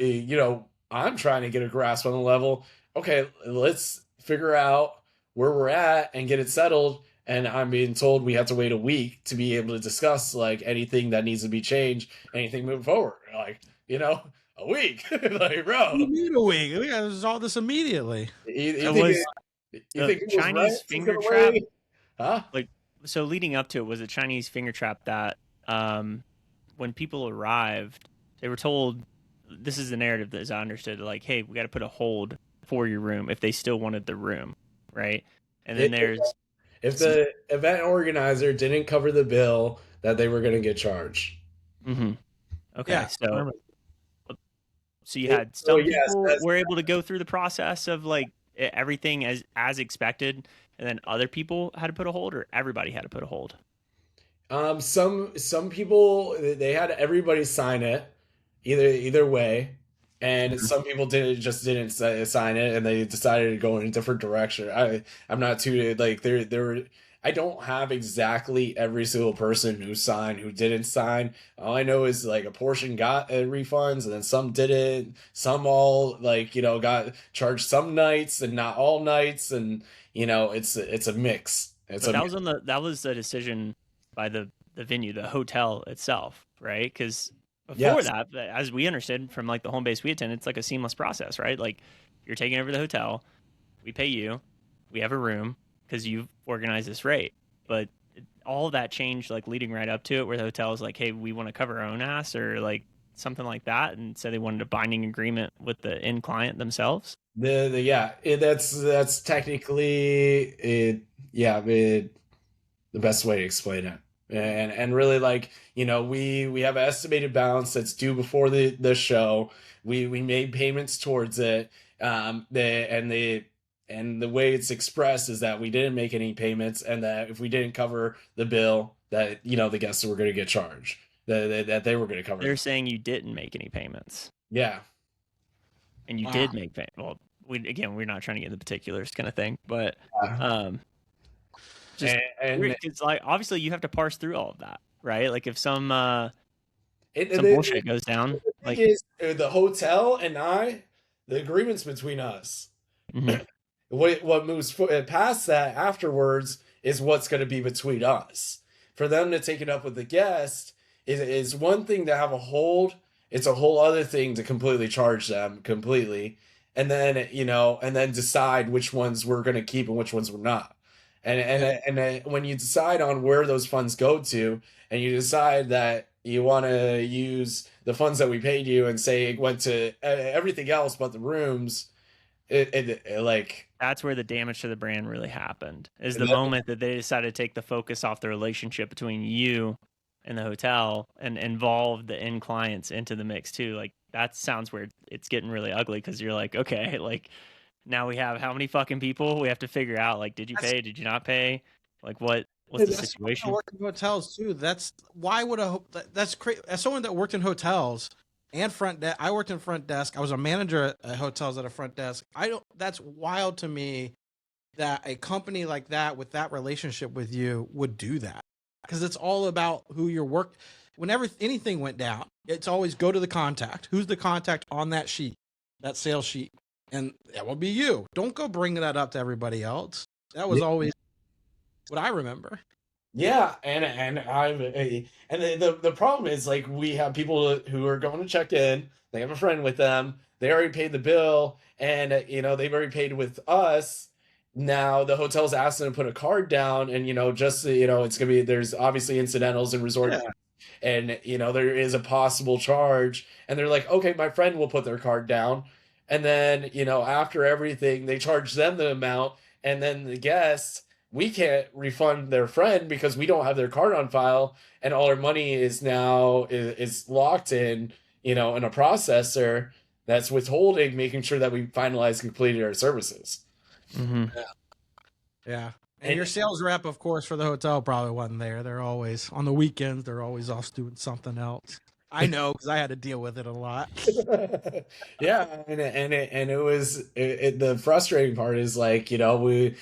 I'm trying to get a grasp on the level. Okay, let's figure out where we're at and get it settled. And I'm being told we have to wait a week to be able to discuss like anything that needs to be changed, anything moving forward. Like, a week. Like, bro. We need a week. We got to resolve this immediately. You think the Chinese finger trap? Huh? Like, so leading up to it was a Chinese finger trap that when people arrived, they were told, this is the narrative as I understood, like, hey, we got to put a hold for your room if they still wanted the room, right? And then if the event organizer didn't cover the bill, that they were going to get charged. Mm-hmm. Okay, Yeah, so you had some people were able to go through the process of like everything as expected, and then other people had to put a hold, or everybody had to put a hold. Some people, they had everybody sign it, either way, and some people didn't sign it, and they decided to go in a different direction. I'm not too like there. I don't have exactly every single person who signed, who didn't sign. All I know is like a portion got refunds, and then some didn't. Some all like got charged some nights and not all nights, and it's a mix. That was the decision by the venue, the hotel itself, right? Because before that, as we understood from like the home base we attended, it's like a seamless process, right? Like, you're taking over the hotel, we pay you, we have a room because you've organized this rate. But all that changed like leading right up to it, where the hotel is like, hey, we want to cover our own ass, or like something like that, and so they wanted a binding agreement with the end client themselves. That's technically it. Yeah, the best way to explain it. And really, like, we have an estimated balance that's due before the show. We made payments towards it. And the way it's expressed is that we didn't make any payments, and that if we didn't cover the bill, that, you know, the guests were going to get charged, that they were going to cover. They're saying you didn't make any payments. Yeah. And you did make payment. Well, we're not trying to get into the particulars kind of thing, but just because like obviously you have to parse through all of that, right? Like if some bullshit goes down, like is the hotel and the agreements between us. Mm-hmm. What moves past that afterwards is what's going to be between us. For them to take it up with the guest is one thing to have a hold. It's a whole other thing to completely charge them completely, and then, you know, and then decide which ones we're going to keep and which ones we're not. And when you decide on where those funds go to, and you decide that you want to use the funds that we paid you and say it went to everything else but the rooms, it like that's where the damage to the brand really happened. Is the moment that they decided to take the focus off the relationship between you and the hotel and involve the end clients into the mix too. Like that sounds where it's getting really ugly, because you're like, okay, like now we have how many fucking people we have to figure out, like, did you pay, did you not pay, like what's the situation? I work in hotels too. That's why would that's crazy. As someone that worked in hotels and front desk, I worked in front desk. I was a manager at hotels at a front desk. That's wild to me that a company like that with that relationship with you would do that, because it's all about who your work. Whenever anything went down, it's always go to the contact. Who's the contact on that sheet, that sales sheet? And that will be you. Don't go bringing that up to everybody else. That was always what I remember. Yeah, and the problem is, like, we have people who are going to check in. They have a friend with them. They already paid the bill, and you know they've already paid with us. Now the hotel's asked them to put a card down, and you know, just you know, it's gonna be, there's obviously incidentals and resort, and you know there is a possible charge, and they're like, okay, my friend will put their card down, and then you know after everything they charge them the amount, and then the guests, we can't refund their friend because we don't have their card on file, and all our money is now is locked in, you know, in a processor that's withholding, making sure that we finalize completed our services. Mm-hmm. Yeah. And your sales rep, of course, for the hotel probably wasn't there. They're always on the weekends. They're always off doing something else. I know, because I had to deal with it a lot. Yeah, and it was the frustrating part is, like, you know, we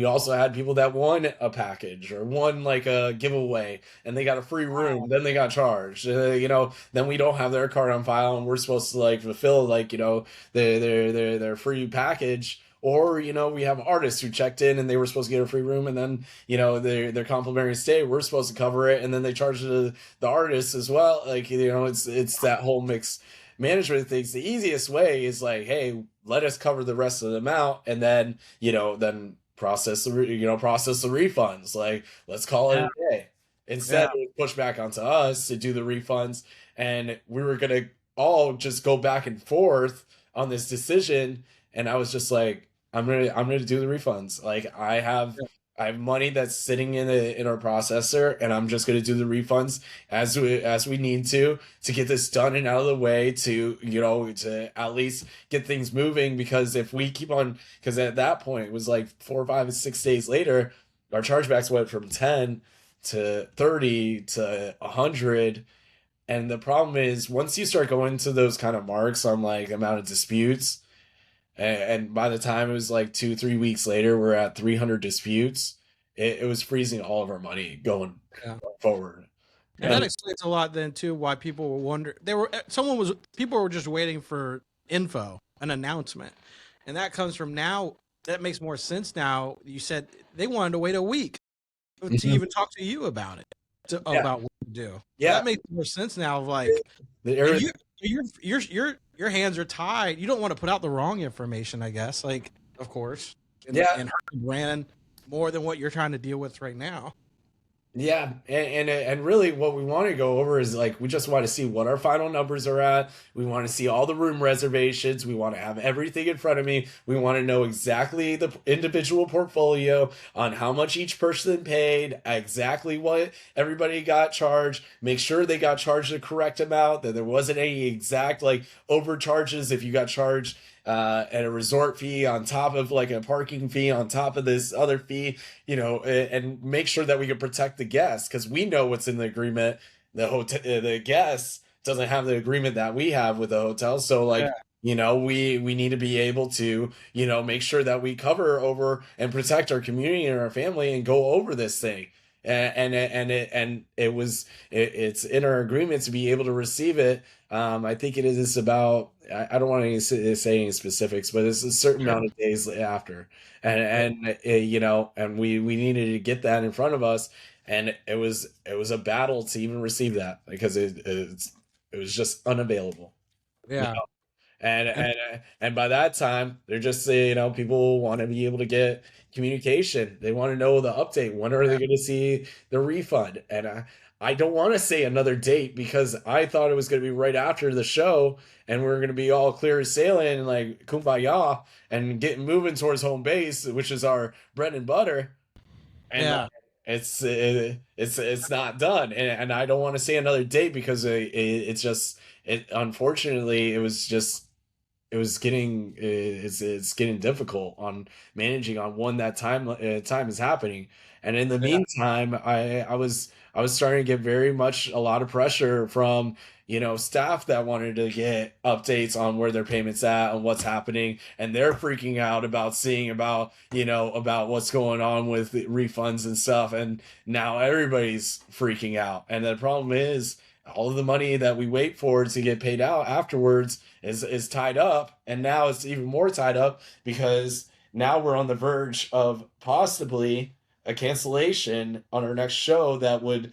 also had people that won a package or won like a giveaway and they got a free room, then they got charged, you know, then we don't have their card on file and we're supposed to like fulfill, like, you know, their free package. Or, you know, we have artists who checked in and they were supposed to get a free room, and then, you know, their complimentary stay, we're supposed to cover it, and then they charge the artists as well. Like, you know, it's that whole mixed management things. The easiest way is like, hey, let us cover the rest of the amount, and then, you know, then process the refunds. Like, let's call it a day. Instead, it was pushed back onto us to do the refunds, and we were gonna all just go back and forth on this decision. And I was just like, I'm gonna do the refunds. Like, I have money that's sitting in our processor, and I'm just gonna do the refunds as we need to get this done and out of the way, to, you know, to at least get things moving. Because if we keep on, because at that point it was like 4, 5, and 6 days later, our chargebacks went from 10 to 30 to 100. And the problem is, once you start going to those kind of marks on like amount of disputes, and by the time it was like 2-3 weeks later, we're at 300 disputes. It was freezing all of our money going forward. And that explains a lot then too, why people were wondering. People were just waiting for info, an announcement, and that comes from now. That makes more sense now. You said they wanted to wait a week to even talk to you about it, about what to do. Yeah, that makes more sense now. Of like, your hands are tied. You don't want to put out the wrong information, I guess. Like, of course, and hurt the brand more than what you're trying to deal with right now. Yeah, and really what we want to go over is, like, we just want to see what our final numbers are at. We want to see all the room reservations. We want to have everything in front of me. We want to know exactly the individual portfolio on how much each person paid, exactly what everybody got charged, make sure they got charged the correct amount, that there wasn't any exact, like, overcharges if you got charged and a resort fee on top of like a parking fee on top of this other fee, and make sure that we can protect the guests because we know what's in the agreement. The guest doesn't have the agreement that we have with the hotel, so like. Yeah. We need to be able to, make sure that we cover over and protect our community and our family and go over this thing. It's in our agreement to be able to receive it. I think it is about, I don't want to say any specifics, but it's a certain amount of days after, and we needed to get that in front of us, and it was a battle to even receive that because it was just unavailable. Yeah. And by that time, they're just people want to be able to get communication. They want to know the update. When are they going to see the refund? And I don't want to say another date because I thought it was going to be right after the show, and we're going to be all clear as sailing and like kumbaya and getting moving towards home base, which is our bread and butter. And it's not done, and I don't want to say another date because it's just unfortunately it was getting it's getting difficult on managing on when that time is happening, and in the meantime I was starting to get very much a lot of pressure from staff that wanted to get updates on where their payments at and what's happening, and they're freaking out about seeing about what's going on with the refunds and stuff, and now everybody's freaking out, and the problem is all of the money that we wait for to get paid out afterwards is tied up, and now it's even more tied up because now we're on the verge of possibly a cancellation on our next show that would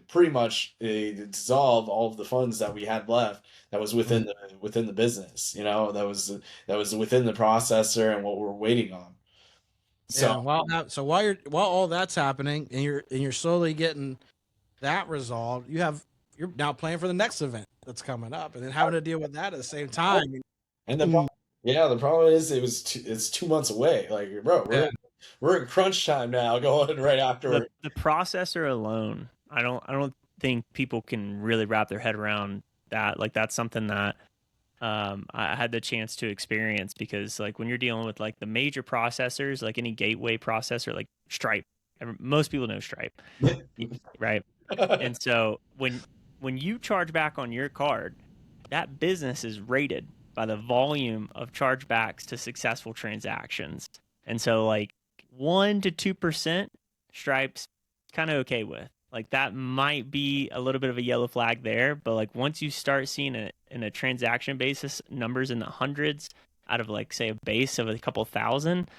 pretty much dissolve all of the funds that we had left that was within the business, that was within the processor and what we're waiting on. So while all that's happening and you're slowly getting that resolved, you're now planning for the next event that's coming up, and then having to deal with that at the same time. And the problem is it's 2 months away. Like, bro, we're in crunch time now, going right after the processor alone. I don't think people can really wrap their head around that. Like, that's something that I had the chance to experience because, like, when you're dealing with like the major processors, like any gateway processor, like Stripe, most people know Stripe, right? And so when you charge back on your card, that business is rated by the volume of chargebacks to successful transactions. And so like 1 to 2% Stripe's kind of okay with. Like, that might be a little bit of a yellow flag there, but like once you start seeing it in a transaction basis, numbers in the hundreds out of like say a base of a couple thousand,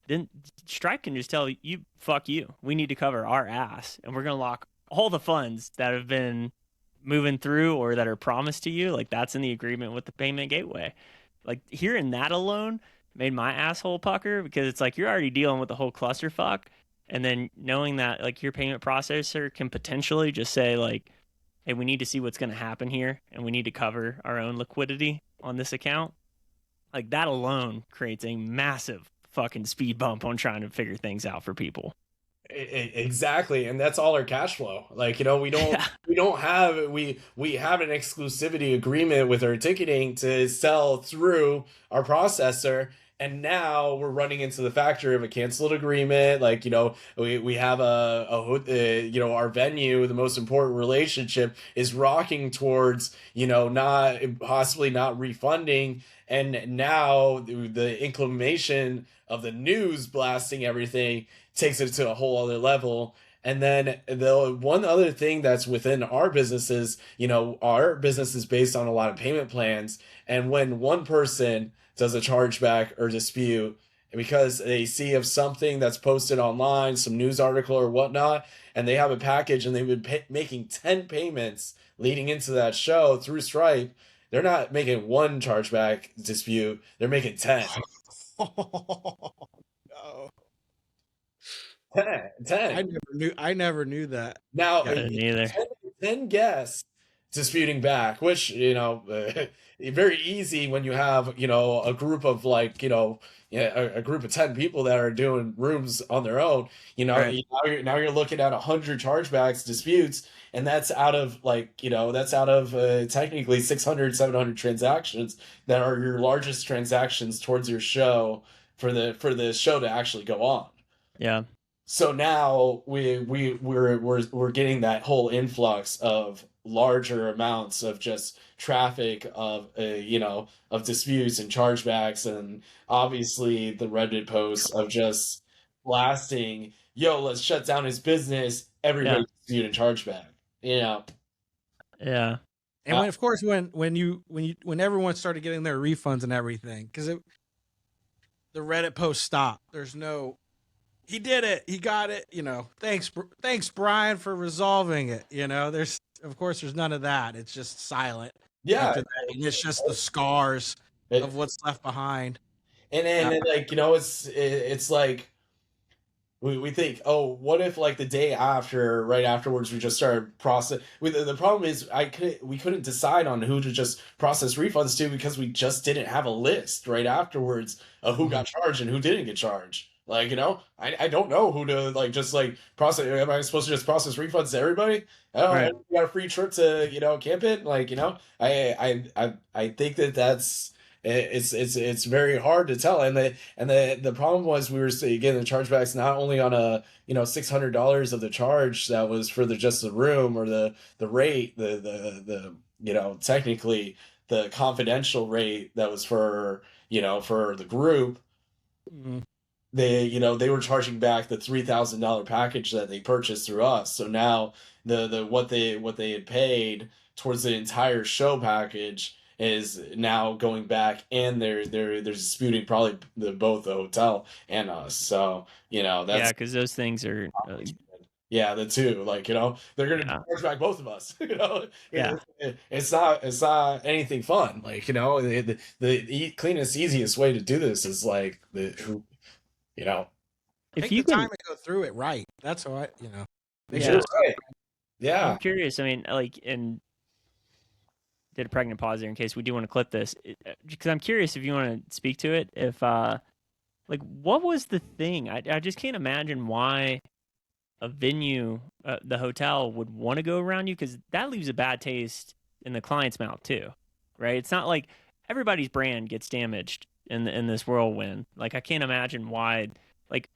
then Stripe can just tell you, fuck you. We need to cover our ass, and we're going to lock all the funds that have been moving through or that are promised to you. Like, that's in the agreement with the payment gateway. Like, hearing that alone made my asshole pucker because it's like you're already dealing with the whole clusterfuck. And then knowing that like your payment processor can potentially just say like, hey, we need to see what's going to happen here, and we need to cover our own liquidity on this account. Like, that alone creates a massive fucking speed bump on trying to figure things out for people. Exactly, and that's all our cash flow. Like, we don't have we have an exclusivity agreement with our ticketing to sell through our processor, and now we're running into the factor of a canceled agreement. Like, we have our venue, the most important relationship, is rocking towards not refunding, and now the inclination of the news blasting everything takes it to a whole other level. And then the one other thing that's within our business is, our business is based on a lot of payment plans. And when one person does a chargeback or dispute, because they see of something that's posted online, some news article or whatnot, and they have a package and they've been making 10 payments leading into that show through Stripe, they're not making one chargeback dispute, they're making 10. No. 10. I never knew that. Now, Neither. 10 guests disputing back, which very easy when you have a group of like yeah, a group of 10 people that are doing rooms on their own. Right. Now you're looking at 100 chargebacks disputes, and that's out of that's out of technically 600 700 transactions that are your largest transactions towards your show for the show to actually go on. Yeah. So now we're getting that whole influx of larger amounts of just traffic of of disputes and chargebacks, and obviously the Reddit posts of just blasting, yo, let's shut down his business, everybody Yeah. dispute and chargeback. Yeah. And when, of course, when everyone started getting their refunds and everything, because the Reddit post stopped. There's no, he did it, he got it. Thanks Brian for resolving it. There's of course there's none of that. It's just silent. Yeah, After that, and it's just the scars of what's left behind. and like it's like. We think, oh, what if like the day after, right afterwards, we just started process. The problem is we couldn't decide on who to just process refunds to because we just didn't have a list right afterwards of who got charged and who didn't get charged. Like I don't know who to like just like process. Am I supposed to just process refunds to everybody? Oh, Right. you got a free trip to camp it. Like I think that's. It's very hard to tell, and the problem was we were getting the chargebacks not only on a $600 of the charge that was for just the room or the rate, the technically the confidential rate that was for for the group. Mm-hmm. They were charging back the $3,000 package that they purchased through us. So now the what they had paid towards the entire show package is now going back, and they're disputing probably both the hotel and us. So that's because those things are the two, like they're gonna charge back both of us. Yeah. It's not anything fun. Like the cleanest, easiest way to do this is like if Take you the can, time and go through it right. That's how make Yeah. sure it's Right. Yeah. I'm curious. I mean, like, and did a pregnant pause there in case we do want to clip this, because I'm curious if you want to speak to it. If like, what was the thing? I just can't imagine why a venue, the hotel, would want to go around you, because that leaves a bad taste in the client's mouth too, right? It's not like everybody's brand gets damaged in this whirlwind. Like, I can't imagine why. Like,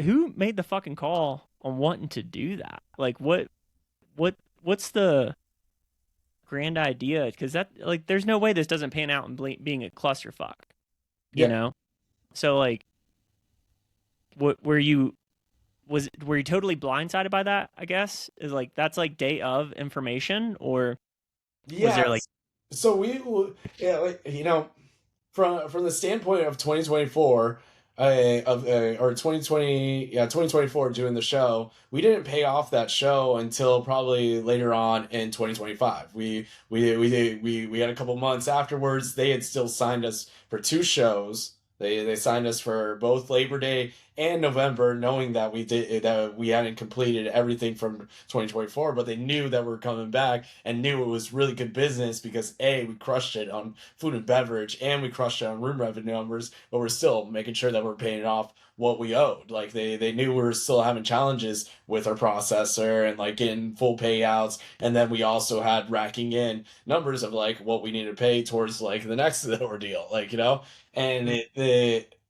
who made the fucking call on wanting to do that? Like, what's the grand idea? Because that, like, there's no way this doesn't pan out and being a clusterfuck, you know? So like, were you totally blindsided by that? I guess is like, that's like day of information, or was there like? So from the standpoint of 2024, or 2020, 2024 doing the show, we didn't pay off that show until probably later on in 2025. We had a couple months afterwards. They had still signed us for 2 shows. They signed us for both Labor Day and November, knowing that we hadn't completed everything from 2024, but they knew that we were coming back and knew it was really good business because we crushed it on food and beverage and we crushed it on room revenue numbers, but we're still making sure that we're paying off what we owed. Like they knew we were still having challenges with our processor and like getting full payouts, and then we also had racking in numbers of like what we needed to pay towards like the next ordeal, and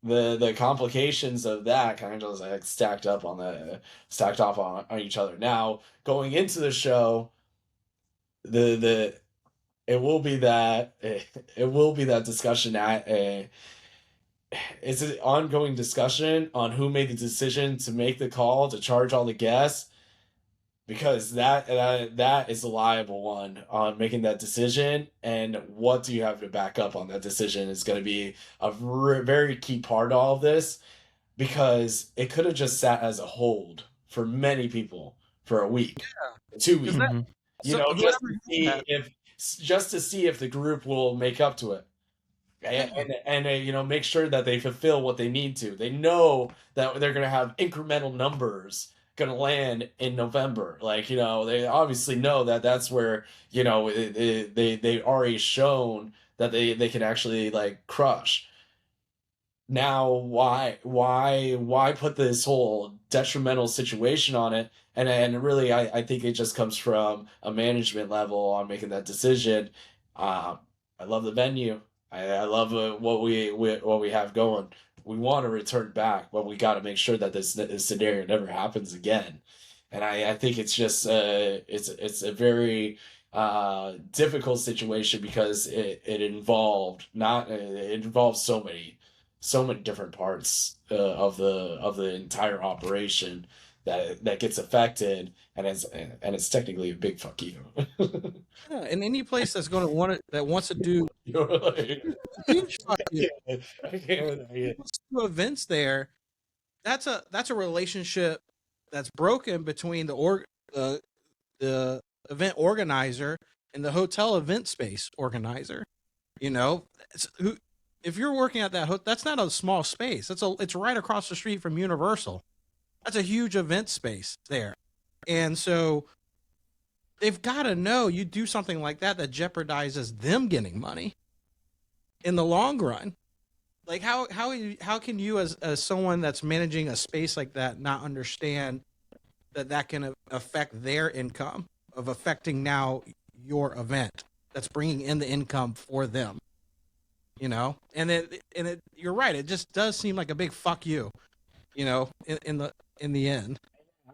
the complications of that kind of just like stacked up on each other. Now going into the show, it will be that discussion it's an ongoing discussion on who made the decision to make the call to charge all the guests, because that is a liable one on making that decision, and what do you have to back up on that decision is going to be a very key part of all of this, because it could have just sat as a hold for many people for a week, 2 weeks, just to see if the group will make up to it. And make sure that they fulfill what they need to. They know that they're going to have incremental numbers gonna land in November. Like, they obviously know that that's where, they already shown that they can actually like crush. Now why put this whole detrimental situation on it? And really, I think it just comes from a management level on making that decision. I love the venue. I love what we have going. We want to return back, but we got to make sure that this scenario never happens again. And I think it's just it's a very difficult situation because it involved not it involves so many different parts of the entire operation that gets affected, and it's technically a big fuck you. Yeah, and any place that's going to that wants to do Like, huge fuck you. I can't. Wants to do events there. That's a relationship that's broken between the event organizer and the hotel event space organizer. Who if you're working at that's not a small space. It's right across the street from Universal. That's a huge event space there. And so they've got to know you do something like that jeopardizes them getting money in the long run. Like how can you as someone that's managing a space like that not understand that can affect their income of affecting now your event that's bringing in the income for them, and you're right, it just does seem like a big fuck you, in the end.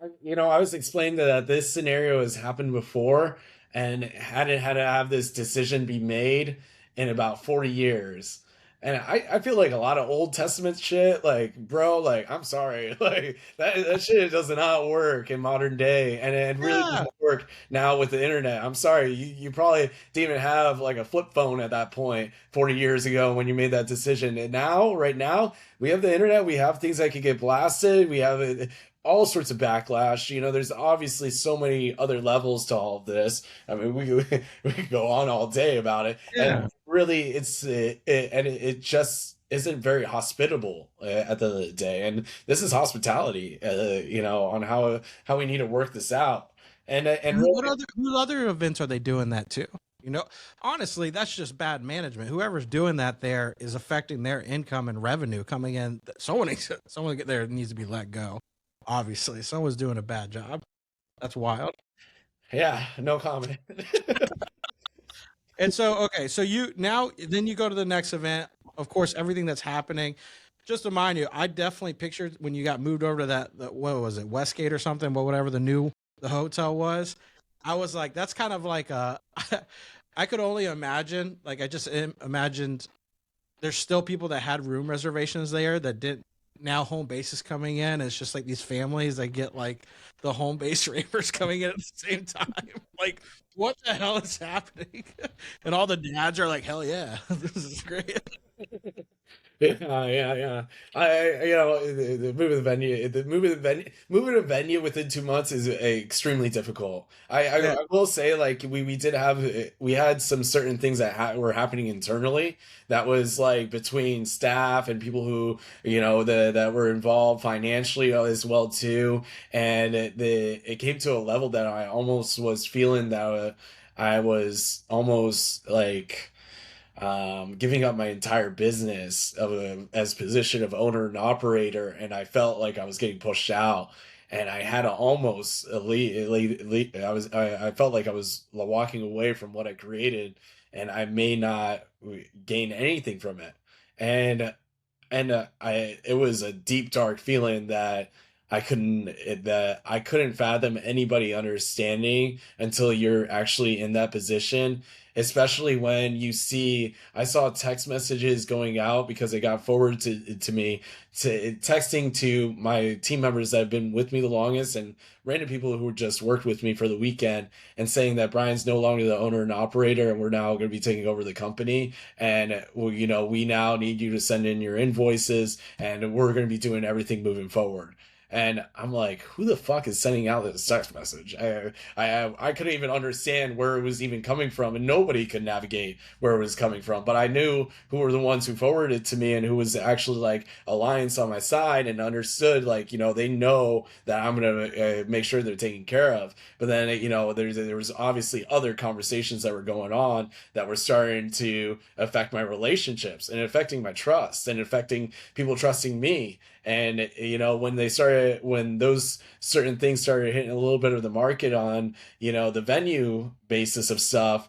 I was explaining that this scenario has happened before and had to have this decision be made in about 40 years. And I feel like a lot of Old Testament shit, like, bro, like, I'm sorry, like, that shit does not work in modern day. And it really doesn't work now with the internet. I'm sorry, you probably didn't even have, like, a flip phone at that point 40 years ago when you made that decision. And now, right now, we have the internet, we have things that could get blasted, we have all sorts of backlash. There's obviously so many other levels to all of this. I mean, we could go on all day about it. Yeah. And really, it just isn't very hospitable at the end of the day. And this is hospitality, on how we need to work this out. And really, what other events are they doing that to? Honestly, that's just bad management. Whoever's doing that there is affecting their income and revenue coming in. Someone there needs to be let go. Obviously, someone's doing a bad job. That's wild. Yeah, no comment. And so, okay, so then you go to the next event. Of course, everything that's happening. Just to mind you, I definitely pictured when you got moved over to that what was it, Westgate or something, but whatever the hotel was. I was like, that's kind of like I could only imagine. Like, I just imagined there's still people that had room reservations there that didn't. Now home base is coming in. It's just like these families that get like the home base ravers coming in at the same time. Like, what the hell is happening? And all the dads are like, hell yeah, this is great. Yeah. Moving a venue within 2 months is extremely difficult. I will say, like, we had some certain things that were happening internally that was like between staff and people who that were involved financially as well too, and it came to a level that I almost was feeling that I was almost like giving up my entire business as position of owner and operator, and I felt like I was getting pushed out, and I had to almost leave. I felt like I was walking away from what I created, and I may not gain anything from it, and it was a deep dark feeling that I couldn't fathom anybody understanding until you're actually in that position, especially when I saw text messages going out because it got forwarded to me, texting to my team members that have been with me the longest and random people who just worked with me for the weekend, and saying that Brian's no longer the owner and operator and we're now going to be taking over the company, and we now need you to send in your invoices and we're going to be doing everything moving forward. And I'm like, who the fuck is sending out this text message? I couldn't even understand where it was even coming from, and nobody could navigate where it was coming from. But I knew who were the ones who forwarded it to me and who was actually like alliance on my side and understood, like, they know that I'm gonna make sure they're taken care of. But then, there was obviously other conversations that were going on that were starting to affect my relationships and affecting my trust and affecting people trusting me. And when those certain things started hitting a little bit of the market on the venue basis of stuff,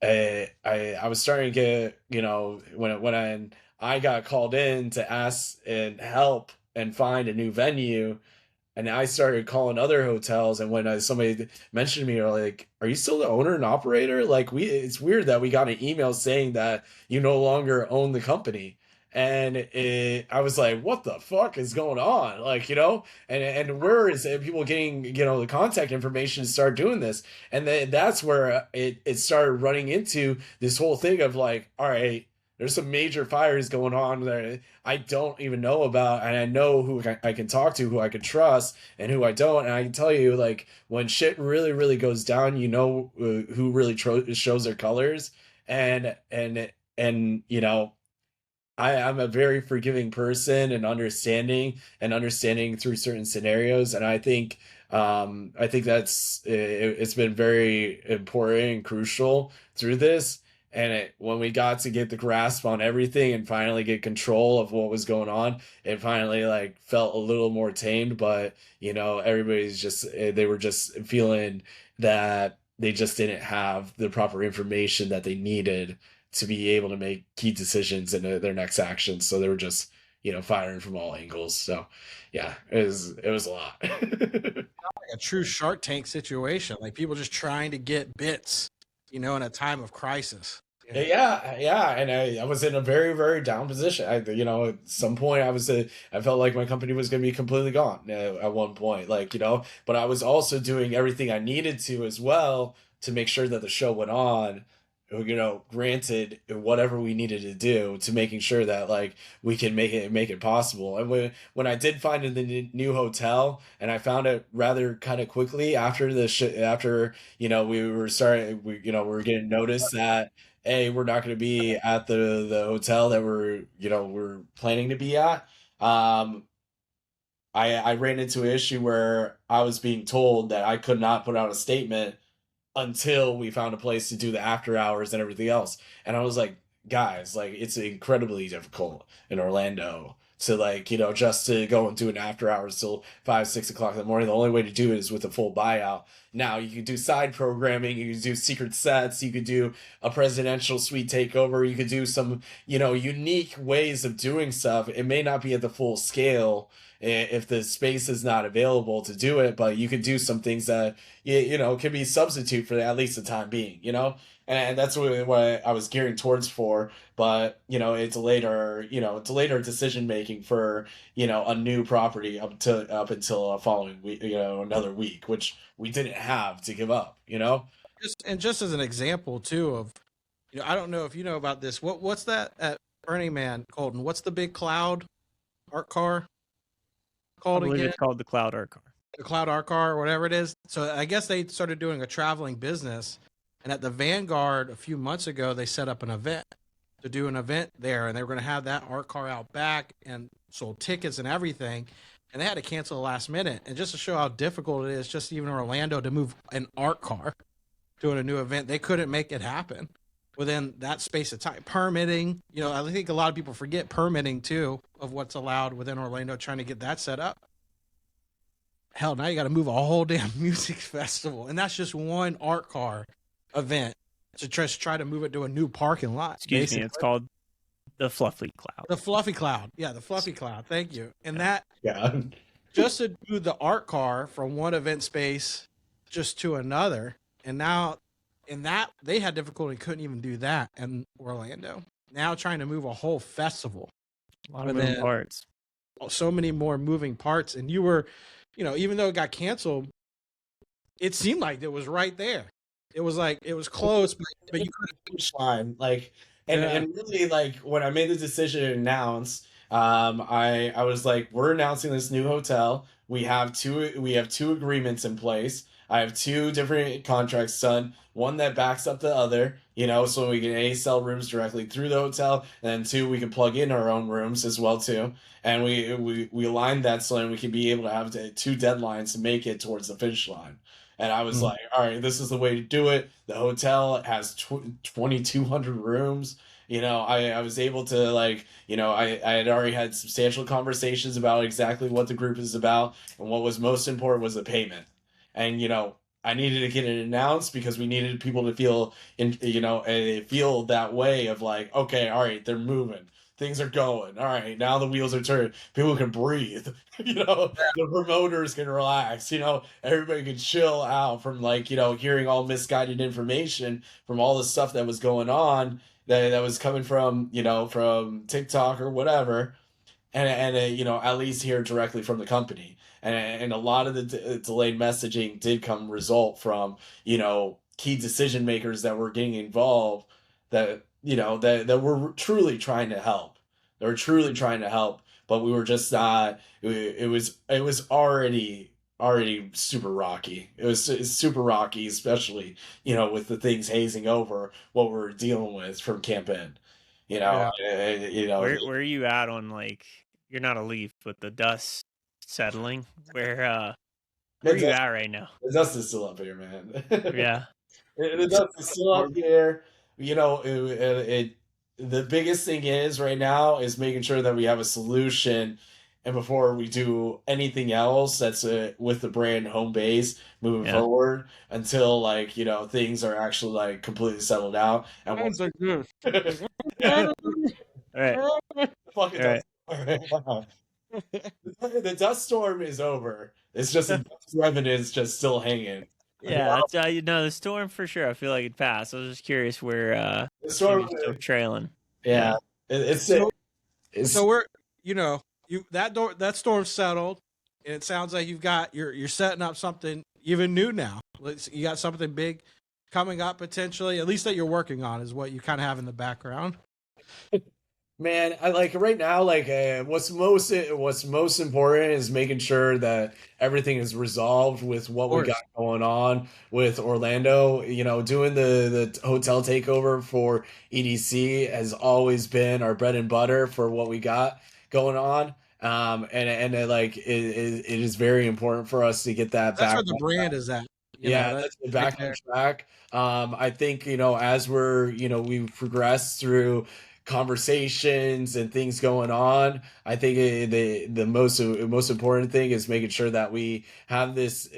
I was starting to get, when I got called in to ask and help and find a new venue, and I started calling other hotels, and when somebody mentioned me, or like, "Are you still the owner and operator?" Like, it's weird that we got an email saying that you no longer own the company, and I was like, "What the fuck is going on?" Like, and where is people getting the contact information to start doing this? And then that's where it started running into this whole thing of like, all right, there's some major fires going on that I don't even know about, and I know who I can talk to, who I can trust, and who I don't. And I can tell you, like, when shit really, really goes down, who really shows their colors, and I'm a very forgiving person and understanding through certain scenarios, and I think it's been very important and crucial through this. And when we got to get the grasp on everything and finally get control of what was going on, it finally like felt a little more tamed. But everybody's they were just feeling that they just didn't have the proper information that they needed to be able to make key decisions in their next actions. So they were just, firing from all angles. So yeah, it was a lot. Like a true Shark Tank situation, like people just trying to get bits, in a time of crisis. Yeah, and I was in a very, very down position. At some point, I felt like my company was going to be completely gone at one point, like, but I was also doing everything I needed to as well to make sure that the show went on. Granted, whatever we needed to do to making sure that like we can make it possible. And when I did find the new hotel, and I found it rather kind of quickly after after we were starting, we were getting notice that, hey, we're not going to be at the hotel that we're planning to be at. I ran into an issue where I was being told that I could not put out a statement until we found a place to do the after hours and everything else. And I was like, guys, like, it's incredibly difficult in Orlando to, like, just to go and do an after hours till 5, 6 o'clock in the morning. The only way to do it is with a full buyout. Now you could do side programming, you could do secret sets, you could do a presidential suite takeover, you could do some, unique ways of doing stuff. It may not be at the full scale if the space is not available to do it, but you could do some things that can be substitute for at least the time being, and that's what I was gearing towards for. But it's later decision making for a new property up until a following week, another week, which we didn't have to give up. Just as an example too of, I don't know if you know about this. What's that at Burning Man, Colton? What's the big cloud art car I called believe again? it's called the Cloud Art Car. The Cloud Art Car or whatever it is. So I guess they started doing a traveling business, and at the Vanguard a few months ago they set up an event to do an event there, and they were going to have that art car out back and sold tickets and everything, and they had to cancel last minute. And just to show how difficult it is, just even Orlando, to move an art car doing a new event, they couldn't make it happen within that space of time. Permitting, I think a lot of people forget permitting too of what's allowed within Orlando, trying to get that set up. Hell, now you got to move a whole damn music festival, and that's just one art car event to try to move it to a new parking lot. Excuse me, it's called the Fluffy Cloud. The Fluffy Cloud. Yeah, the Fluffy Cloud. Thank you. And that, Yeah. just to do the art car from one event space just to another, and now in that they had difficulty, couldn't even do that in Orlando. Now trying to move a whole festival, A lot of moving then parts. so many more moving parts, and you were, even though it got canceled, it seemed like it was right there. It was like it was close, but you couldn't. Finish line, like, and Yeah. and really, like, when I made the decision to announce, I was like, we're announcing this new hotel. We have two agreements in place. I have two different contracts done, one that backs up the other, you know, so we can A, sell rooms directly through the hotel, and then two, we can plug in our own rooms as well too. And we aligned that so that we can be able to have two deadlines to make it towards the finish line. And I was Mm. like, all right, this is the way to do it. The hotel has 2,200 rooms. You know, I was able to like, you know, I had already had substantial conversations about exactly what the group is about, and what was most important was the payment. And you know, I needed to get it announced because we needed people to feel in, you know, feel that way of like, okay, all right, they're moving, things are going, all right, now the wheels are turning, people can breathe, you know, the promoters can relax, you know, everybody can chill out from like, you know, hearing all misguided information from all the stuff that was going on that was coming from, you know, from TikTok or whatever, and you know, at least hear directly from the company. And a lot of the delayed messaging did come result from, you know, key decision makers that were getting involved, that you know that were truly trying to help. They were truly trying to help, but we were just not. It was already super rocky. It's super rocky, especially, you know, with the things hazing over what we're dealing with from Camp In. You know, Yeah. you know, Where are you at on like you're not a leaf, but the dust settling? Where are the you dust, at right now? the dust is still up here, man. Yeah. The So, dust is still up here. You know, the biggest thing is right now is making sure that we have a solution, and before we do anything else that's with the brand home base moving Yeah. forward, until like, you know, things are actually like completely settled out. And once, sounds like this. yeah, All right. fucking All right. dust. The dust storm is over. It's just the dust remnants just still hanging. You Yeah, know, it's you know, the storm for sure. I feel like it passed. I was just curious where the maybe storm, you're still trailing. yeah, Yeah. it's So it's so we're you know you that storm settled, and it sounds like you're setting up something even new now. You got something big coming up potentially, at least that you're working on, is what you kind of have in the background. Man, I like right now, like what's most important is making sure that everything is resolved with Of what we got course, going on with Orlando. You know, doing the hotel takeover for EDC has always been our bread and butter for what we got going on. Like it is very important for us to get that that's back. where the brand is at. You know Yeah, that that's it, right back on there. track. I think, you know, as we're, you know, we've progressed through conversations and things going on, I think the most important thing is making sure that we have this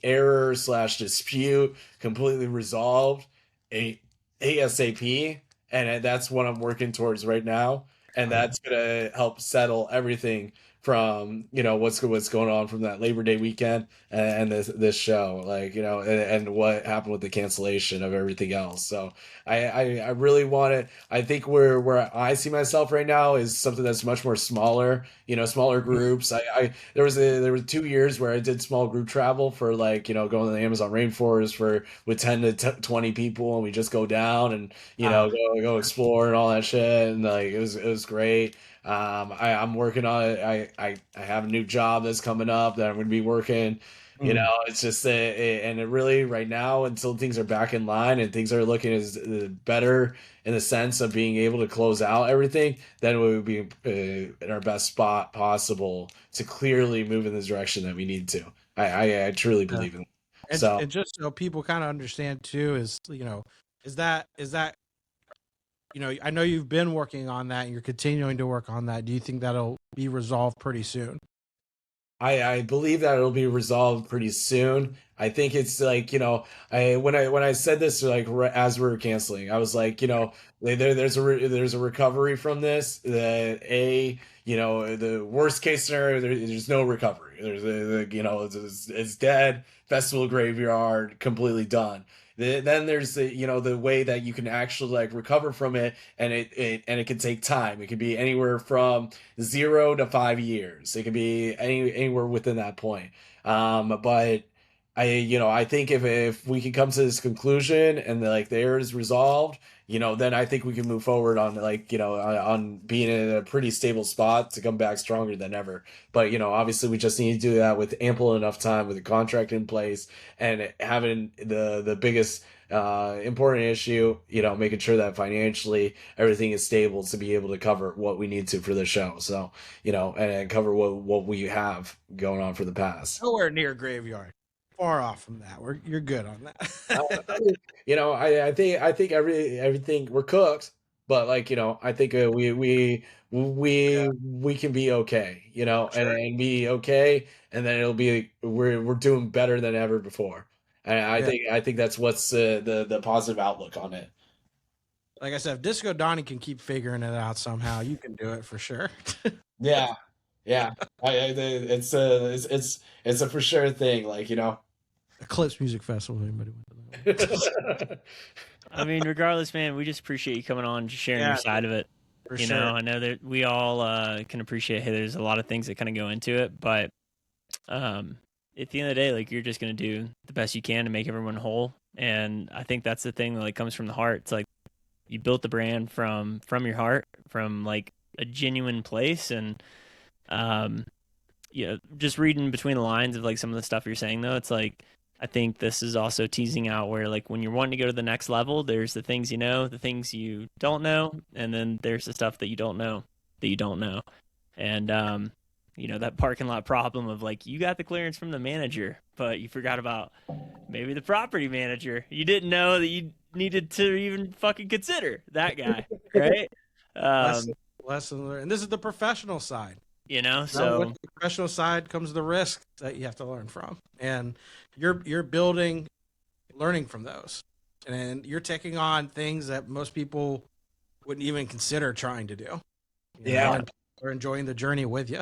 error slash dispute completely resolved a ASAP, and that's what I'm working towards right now, and that's gonna help settle everything from, you know, what's going on from that Labor Day weekend, and this show, like, you know, and what happened with the cancellation of everything else. So I really want to. I think where I see myself right now is something that's much more smaller. You know, smaller groups. I there was 2 years where I did small group travel for, like, you know, going to the Amazon rainforest for with 20 people, and we just go down and, you know, Ah, go explore and all that shit, and like it was great. I'm working on it. I have a new job that's coming up that I'm going to be working. You mm. know, it's just and it really right now, until things are back in line and things are looking as better in the sense of being able to close out everything, then we would be in our best spot possible to clearly move in the direction that we need to. I truly Yeah. believe in it. So And just so people kind of understand too, is is that I know you've been working on that and you're continuing to work on that. Do you think that'll be resolved pretty soon? I believe that it'll be resolved pretty soon. I think it's like, you know, when I said this, like as we were canceling, I was like, you know, there's a recovery from this. That a You know, the worst case scenario, there's no recovery. You know, it's dead. Festival graveyard, completely done. Then there's the, you know, the way that you can actually like recover from it, and it can take time. It could be anywhere from 0 to 5 years. It could be anywhere within that point. But I, you know, I think if we can come to this conclusion and like the error is resolved, then I think we can move forward on like, on being in a pretty stable spot to come back stronger than ever. But, obviously we just need to do that with ample enough time with the contract in place and having the biggest important issue, making sure that financially everything is stable to be able to cover what we need to for the show. So, and cover what we have going on for the past. Nowhere near graveyard. Far off from that. You're good on that. I think everything we're cooked, but like, I think we can be okay, Sure. and be okay, and then it'll be we're doing better than ever before. And Yeah. I think that's what's the positive outlook on it. Like I said, if Disco Donnie can keep figuring it out somehow, you can do it for sure. Yeah, yeah. It's a for sure thing. Like, Eclipse Music Festival. Anybody want to I mean, regardless, man, we just appreciate you coming on, just sharing your side of it. For You sure. know, I know that we all can appreciate, hey, there's a lot of things that kind of go into it, but at the end of the day, like, you're just going to do the best you can to make everyone whole. And I think that's the thing that like comes from the heart. It's like you built the brand from your heart, from like a genuine place. And just reading between the lines of like some of the stuff you're saying though, it's like I think this is also teasing out where like when you're wanting to go to the next level, there's the things you know, the things you don't know, and then there's the stuff that you don't know that you don't know. And that parking lot problem of like you got the clearance from the manager, but you forgot about maybe the property manager. You didn't know that you needed to even fucking consider that guy, right? Lesson learned. And this is the professional side. So with the professional side comes the risk that you have to learn from, and you're building, learning from those, and you're taking on things that most people wouldn't even consider trying to do. And we're enjoying the journey with you,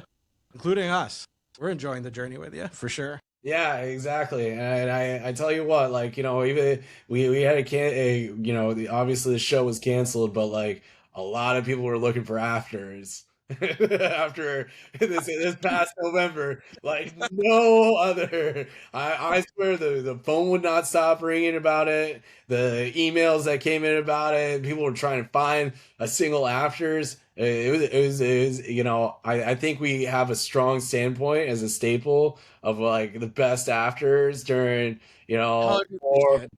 including us. We're enjoying the journey with you for sure. Yeah, exactly. And I tell you what, like, even we had obviously the show was canceled, but like a lot of people were looking for afters after this past November, like no other. I swear the phone would not stop ringing about it. The emails that came in about it, people were trying to find a single afters. It was, I think we have a strong standpoint as a staple of like the best afters during, or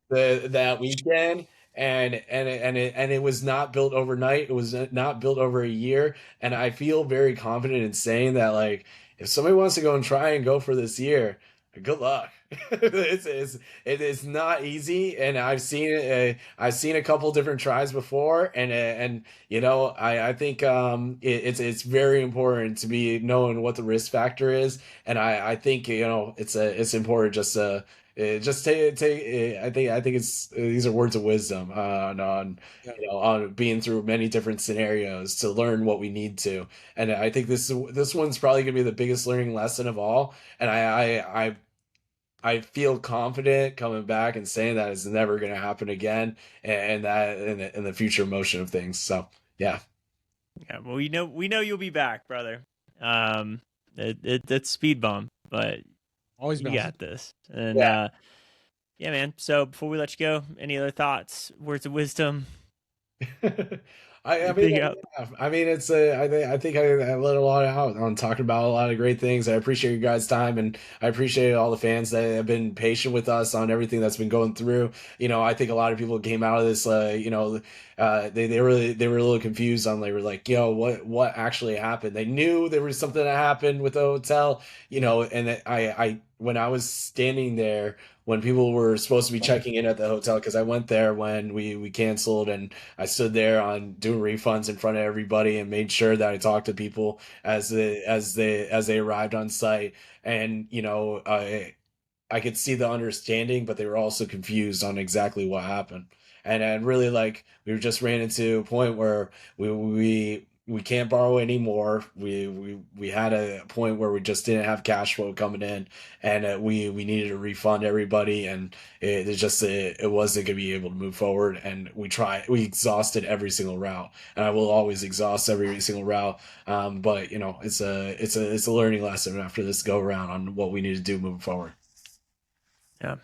that weekend. And it was not built overnight. It was not built over a year. And I feel very confident in saying that, like, if somebody wants to go and try and go for this year, good luck. It is not easy, and I've seen it. I've seen a couple different tries before, and I think it's very important to be knowing what the risk factor is, and I think it's important just take. I think it's these are words of wisdom on being through many different scenarios to learn what we need to, and I think this one's probably gonna be the biggest learning lesson of all, and I feel confident coming back and saying that it's never going to happen again, and that in the future motion of things. So yeah. Well, we know you'll be back, brother. It's speed bump, but Always you bouncing. got this. And yeah, man. So before we let you go, any other thoughts, words of wisdom? I mean, it's I think I let a lot out on talking about a lot of great things. I appreciate you guys' time, and I appreciate all the fans that have been patient with us on everything that's been going through. I think a lot of people came out of this, they were a little confused on, they were like, what actually happened? They knew there was something that happened with the hotel, and I when I was standing there when people were supposed to be checking in at the hotel, because I went there when we canceled, and I stood there on doing refunds in front of everybody and made sure that I talked to people as they arrived on site, and I could see the understanding, but they were also confused on exactly what happened. And really, like, we just ran into a point where we can't borrow anymore. We had a point where we just didn't have cash flow coming in, and we needed to refund everybody, and it wasn't going to be able to move forward. And we exhausted every single route, and I will always exhaust every single route. But it's a learning lesson after this go around on what we need to do moving forward. Yeah.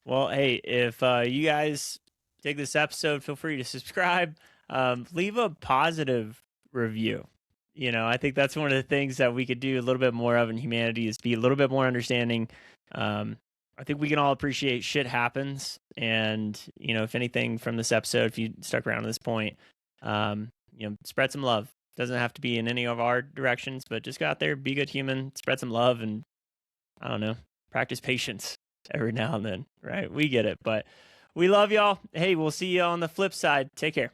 Well, hey, if you guys dig this episode, feel free to subscribe. Leave a positive review. I think that's one of the things that we could do a little bit more of in humanity is be a little bit more understanding. I think we can all appreciate shit happens. And, if anything from this episode, if you stuck around to this point, spread some love. Doesn't have to be in any of our directions, but just go out there, be a good human, spread some love, and I don't know, practice patience every now and then, right? We get it, but we love y'all. Hey, we'll see you on the flip side. Take care.